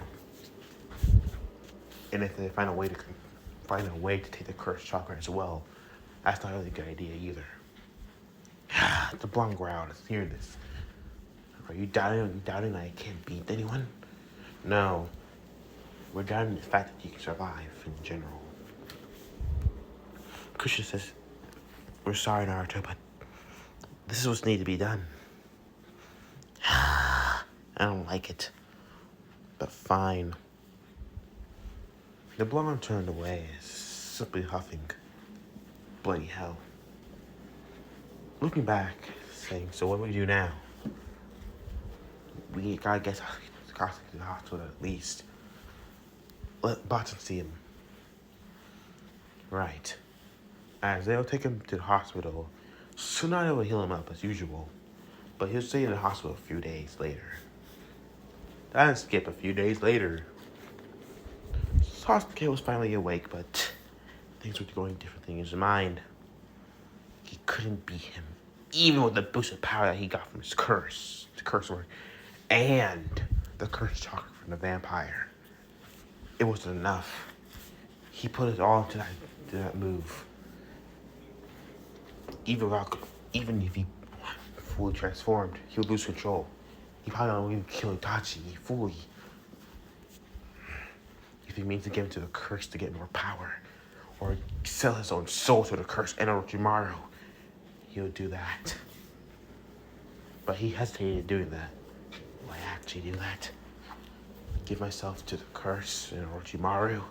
And if they find a way to take the cursed chakra as well, that's not really a good idea either. The blonde growled as hearing this. "Are you doubting I can't beat anyone?" "No. We're done with the fact that you can survive in general. Christian says, we're sorry, Naruto, but this is what's needed to be done. I don't like it. But fine. The blonde turned away, simply huffing. Bloody hell. Looking back, saying, so what do we do now? We gotta get Sasuke to the hospital at least. Let Bottom see him. Right. As they'll take him to the hospital, Tsunade will heal him up as usual. But he'll stay in the hospital a few days later. Then skip a few days later. Sasuke was finally awake, but things were going differently in his mind. He couldn't beat him, even with the boost of power that he got from his curse, the curse word, and the curse chakra from the vampire. It wasn't enough. He put it all into that move. Even if he fully transformed, he would lose control. He probably won't even kill Itachi fully. If he means to give into the curse to get more power, or sell his own soul to the curse and Orochimaru, he would do that. But he hesitated doing that. Will I actually do that? Give myself to the curse and Orochimaru?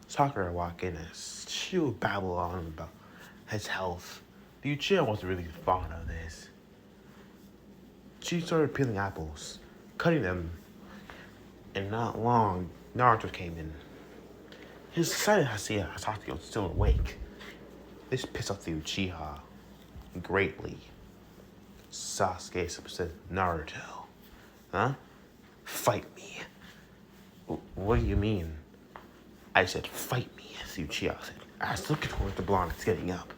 Sakura walked in as she would babble on about his health. The Uchiha wasn't really fond of this. She started peeling apples, cutting them, and not long, Naruto came in. He was excited to see Sasuke was still awake. This pissed off the Uchiha greatly. Sasuke said, Naruto, huh? Fight me. What do you mean? I said, fight me, as the Uchiha said. I was looking toward the blonde that's getting up.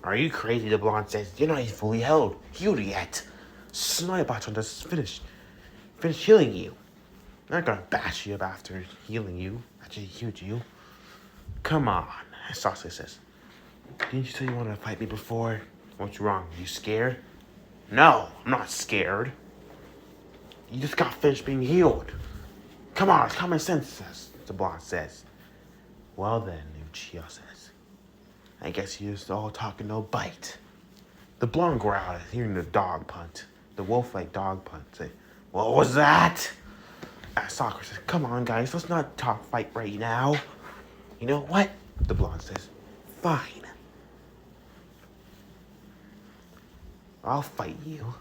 Are you crazy? The blonde says, you're not even fully healed yet. Sniper just finished healing you. I'm not gonna bash you up after healing you. After he healed you. Come on, Sasuke says. Didn't you say you wanted to fight me before? What's wrong? You scared? No, I'm not scared. You just got finished being healed. Come on, it's common sense, says the blonde says. Well then, Uchiha says. I guess you just all talk and no bite. The blonde growled at hearing the dog punt. The wolf-like dog punt. Say, what was that? Sakura says, come on guys, let's not talk fight right now. You know what? The blonde says, fine. I'll fight you.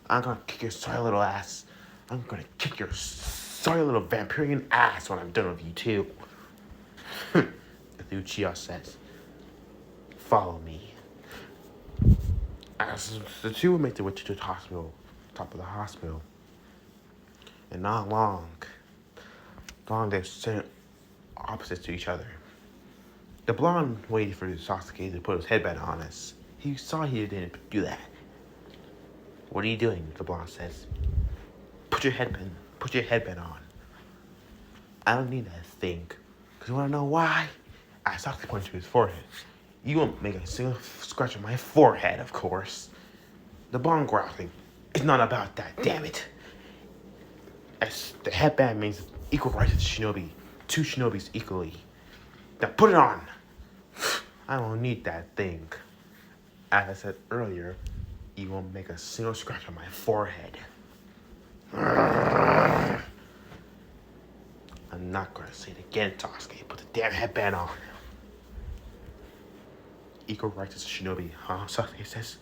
I'm gonna kick your sorry little ass. I'm gonna kick your sorry little vampirian ass when I'm done with you too. The Uchiha says, follow me. As the two would make their way to the hospital, top of the hospital. And not long they sat opposite to each other. The blonde waited for Sasuke to put his headband on us. He saw he didn't do that. What are you doing? The blonde says. Put your headband on. I don't need that thing. Because you want to know why? Sasuke pointed to his forehead. You won't make a single scratch on my forehead, of course. The blonde growling. It's not about that, damn it. As the headband means equal rights to shinobi. Two shinobis equally. Now put it on. I don't need that thing. As I said earlier, you won't make a single scratch on my forehead. I'm not gonna say it again, Sasuke. Put the damn headband on. Equal rights as a shinobi, huh? Sasuke says.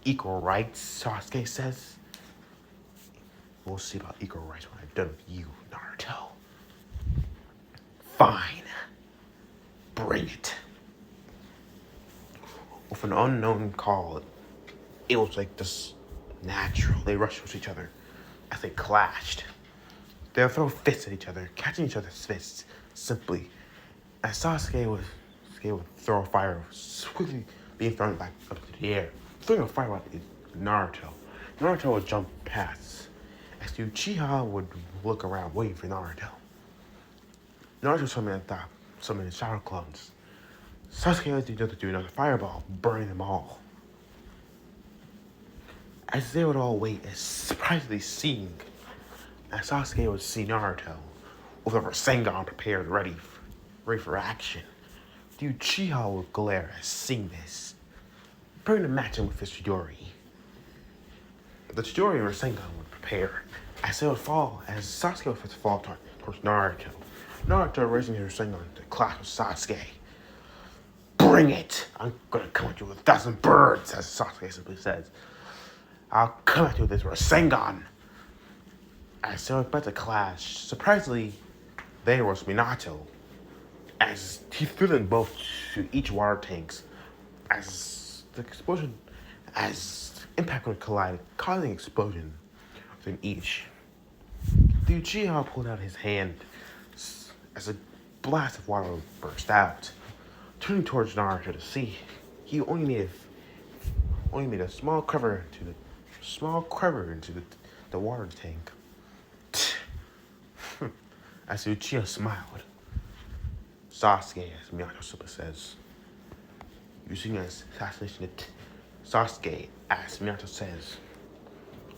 Equal rights, Sasuke says. We'll see about equal rights when I'm done with you, Naruto. Fine. Bring it. With an unknown call, it was like this natural. They rushed towards each other as they clashed. They would throw fists at each other, catching each other's fists, simply. As Sasuke would throw a fire, quickly being thrown back up to the air. Throwing a fire at Naruto. Naruto would jump past. As the Uchiha would look around, waiting for Naruto. Naruto swimming at the top, swimming in shadow clones. Sasuke was to do another fireball, burning them all. As they would all wait, as surprisingly seeing And Sasuke would see Naruto with a Rasengan prepared, ready for action. The Uchiha would glare at seeing this, preparing to match him with his Chidori. The Chidori and Rasengan would prepare as Sasuke would fall towards Naruto. Naruto raising his Rasengan to clash with Sasuke. Bring it! I'm gonna come at you with 1,000 birds, as Sasuke simply says. I'll come at you with this Rasengan. As they were about to clash, surprisingly, there was Minato, as he threw them both to each water tanks, as impact would collide, causing explosion within each. The Uchiha pulled out his hand as a blast of water burst out, turning towards Naruto to see. He only made a small quiver into the water tank. As Uchiha smiled, Sasuke, as Minato simply says, using an assassination Sasuke, as Minato says,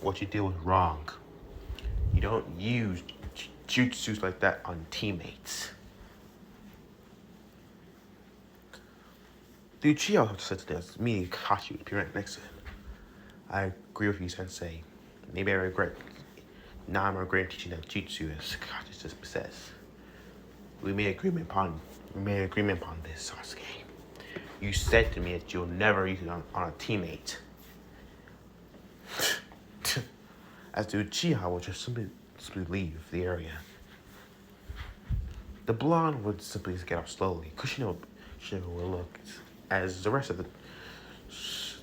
what you did was wrong. You don't use jutsus like that on teammates. The Uchiha said to this, meaning Kakashi would appear right next to him. I agree with you, Sensei. Maybe I regret. Now I'm regretting teaching that jutsu, as Kakashi says. We made agreement upon this, Sasuke. You said to me that you'll never use it on a teammate. As the Uchiha would just simply leave the area. The blonde would simply get up slowly. Kushina would look as the rest of the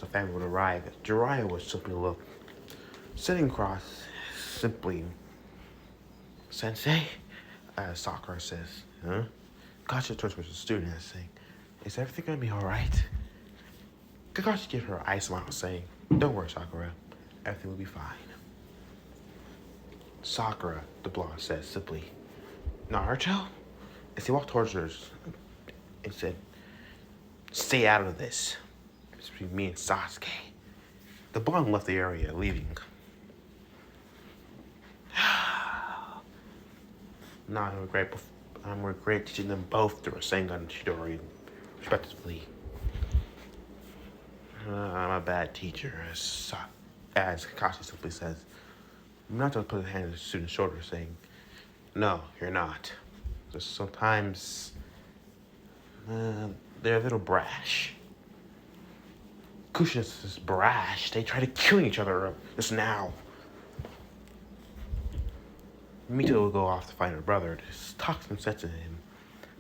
family would arrive. Jiraiya would simply look, sitting across, simply, Sensei, as Sakura says, huh? Kakashi turns towards the student and saying, is everything gonna be alright? Kakashi gives her an eye smile saying, don't worry, Sakura, everything will be fine. Sakura, the blonde says simply, Naruto? As he walked towards her and said, stay out of this. It's between me and Sasuke. The blonde left the area, leaving. Now I'm regret teaching them both the Rasengan and Chidori, respectively. I'm a bad teacher, as Kakashi simply says. Minato put his hand on the student's shoulder, saying, no, you're not. Just sometimes they're a little brash. Kushina is brash. They try to kill each other just now. Mito will go off to find her brother to talk some sense to him.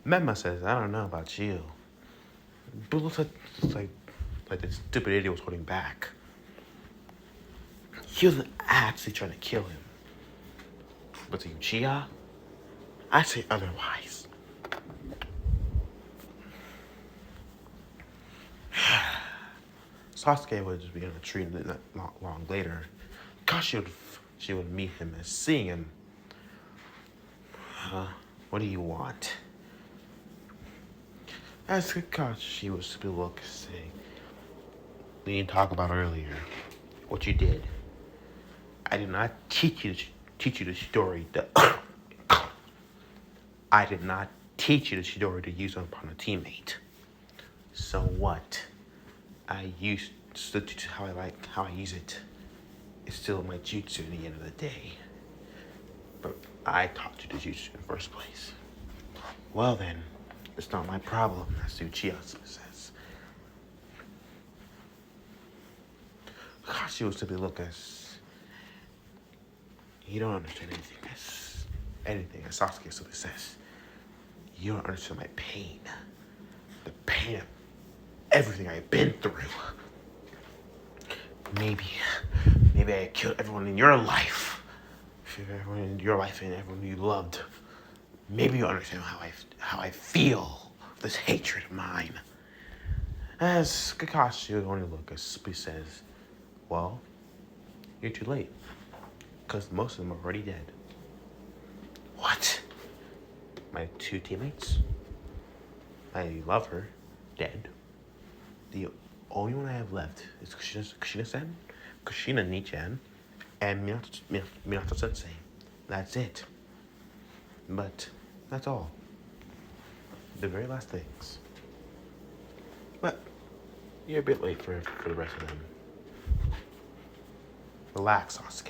Memma says, I don't know about you. But it looks like the stupid idiot was holding back. He wasn't actually trying to kill him. But the Uchiha? I say otherwise. Sasuke would just be on a tree not long later. Kakashi would meet him and seeing him. What do you want? As Kakashi was to look, saying, we didn't talk about earlier what you did. I did not teach you the story. I did not teach you the Chidori to use upon a teammate. So what? I used to how I use it. It's still my jutsu at the end of the day. But I taught you the jutsu in the first place. Well then, it's not my problem, as Uchiha says. Kakashi was simply look as you don't understand anything as Sasuke simply says. You don't understand my pain. The pain of everything I've been through. Maybe I killed everyone in your life. Everyone in your life and everyone you loved. Maybe you understand how I feel. This hatred of mine. As Kakashi would only look as he says, well, you're too late. Because most of them are already dead. What? My two teammates? I love her. Dead. The only one I have left is Kushina-san, Kushina Nichan, and Minato Sensei. That's it. But that's all. The very last things. But you're a bit late for the rest of them. Relax, Sasuke.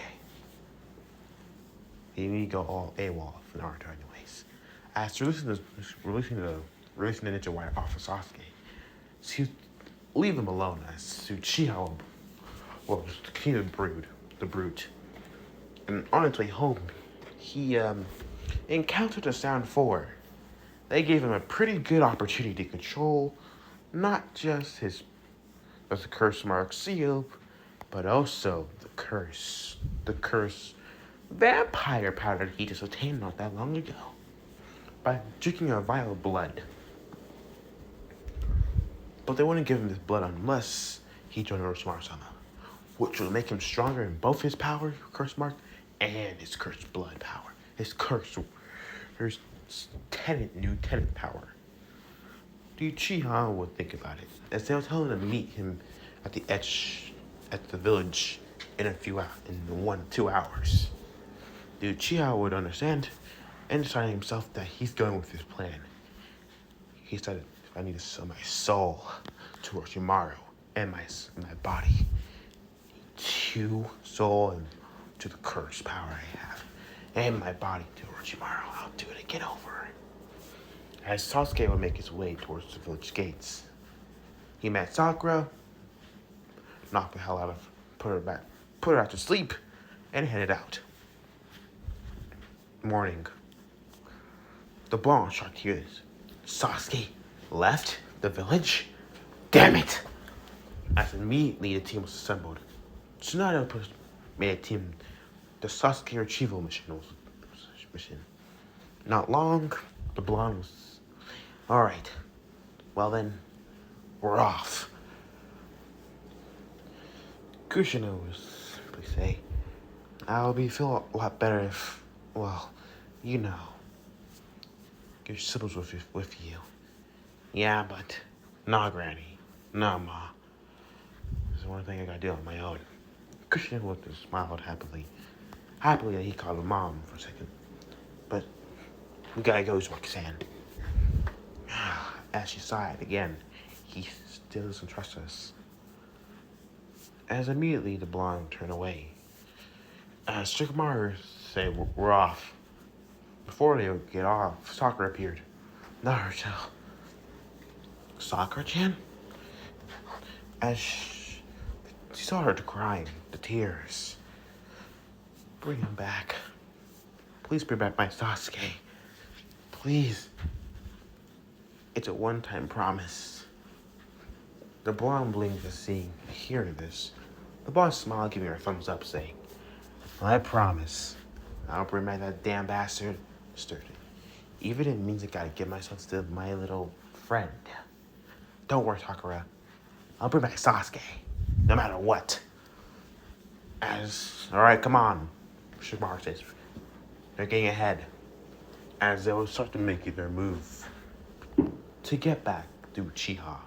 You need to go all AWOL for Naruto anyways. As releasing the ninja wire off of Sasuke, so leave him alone as Uchiha will continue to brood, the brute. And on its way home, he encountered a Sound 4. They gave him a pretty good opportunity to control not just the curse mark seal, but also the curse vampire powder he just obtained not that long ago by drinking a vial of blood. But they wouldn't give him this blood unless he joined Orochimaru-sama, which would make him stronger in both his power, curse mark, and his cursed blood power. His new tenant power. The Uchiha would think about it, as they were telling him to meet him at the village in 2 hours. The Uchiha would understand and decide himself that he's going with his plan. He said, I need to sell my soul to Orochimaru and my body. To soul and to the curse power I have. And my body to Orochimaru. I'll do it again over. As Sasuke would make his way towards the village gates, he met Sakura, knocked the hell out of, put her out to sleep, and headed out. Morning. The blonde shocked to hear this. Sasuke left the village? Damn it! As immediately the team was assembled, Tsunade made a team. The Sasuke retrieval mission. Not long, the blonde was... Alright, well then, we're off. Kushina was simply say, I'll feel a lot better if, well, you know, your siblings with you. Yeah, but, nah, Granny, nah, Ma. This is one thing I gotta do on my own. Kushina looked and smiled happily that he called her Mom for a second. But, we gotta go, Uzumaki-san. As she sighed again, he still doesn't trust us. As immediately the blonde turned away. As Shikamaru said, we're off. Before they would get off, Sakura appeared. Naruto. Sakura-chan? As she saw her crying, the tears. Bring him back. Please bring back my Sasuke. Please. It's a one-time promise. The blonde blinked at hearing this. The blonde smiled, giving her a thumbs up, saying, I promise. I'll bring back that damn bastard. Sturdy. Even if it means I gotta give myself to my little friend. Don't worry, Sakura. I'll bring back Sasuke. No matter what. Alright, come on. Shikamaru says. They're getting ahead. As they will start to make their move to get back to Uchiha.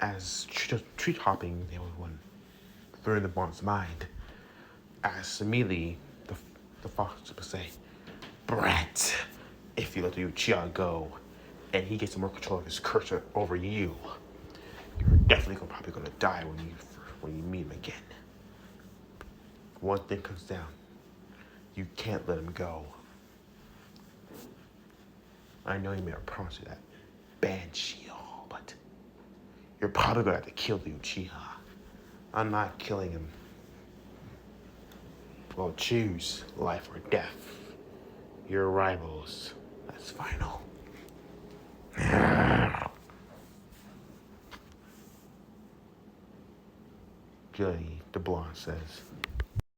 As treat hopping, they would win through the bond's mind. As immediately the fox would say, Brett, if you let the Uchiha go and he gets more control of his curse over you, you're definitely probably gonna die when you meet him again. One thing comes down. You can't let him go. I know you made a promise to that Banshee, but you're probably gonna have to kill the Uchiha. I'm not killing him. Well, choose life or death. Your rivals. That's final. Jody, the blonde says.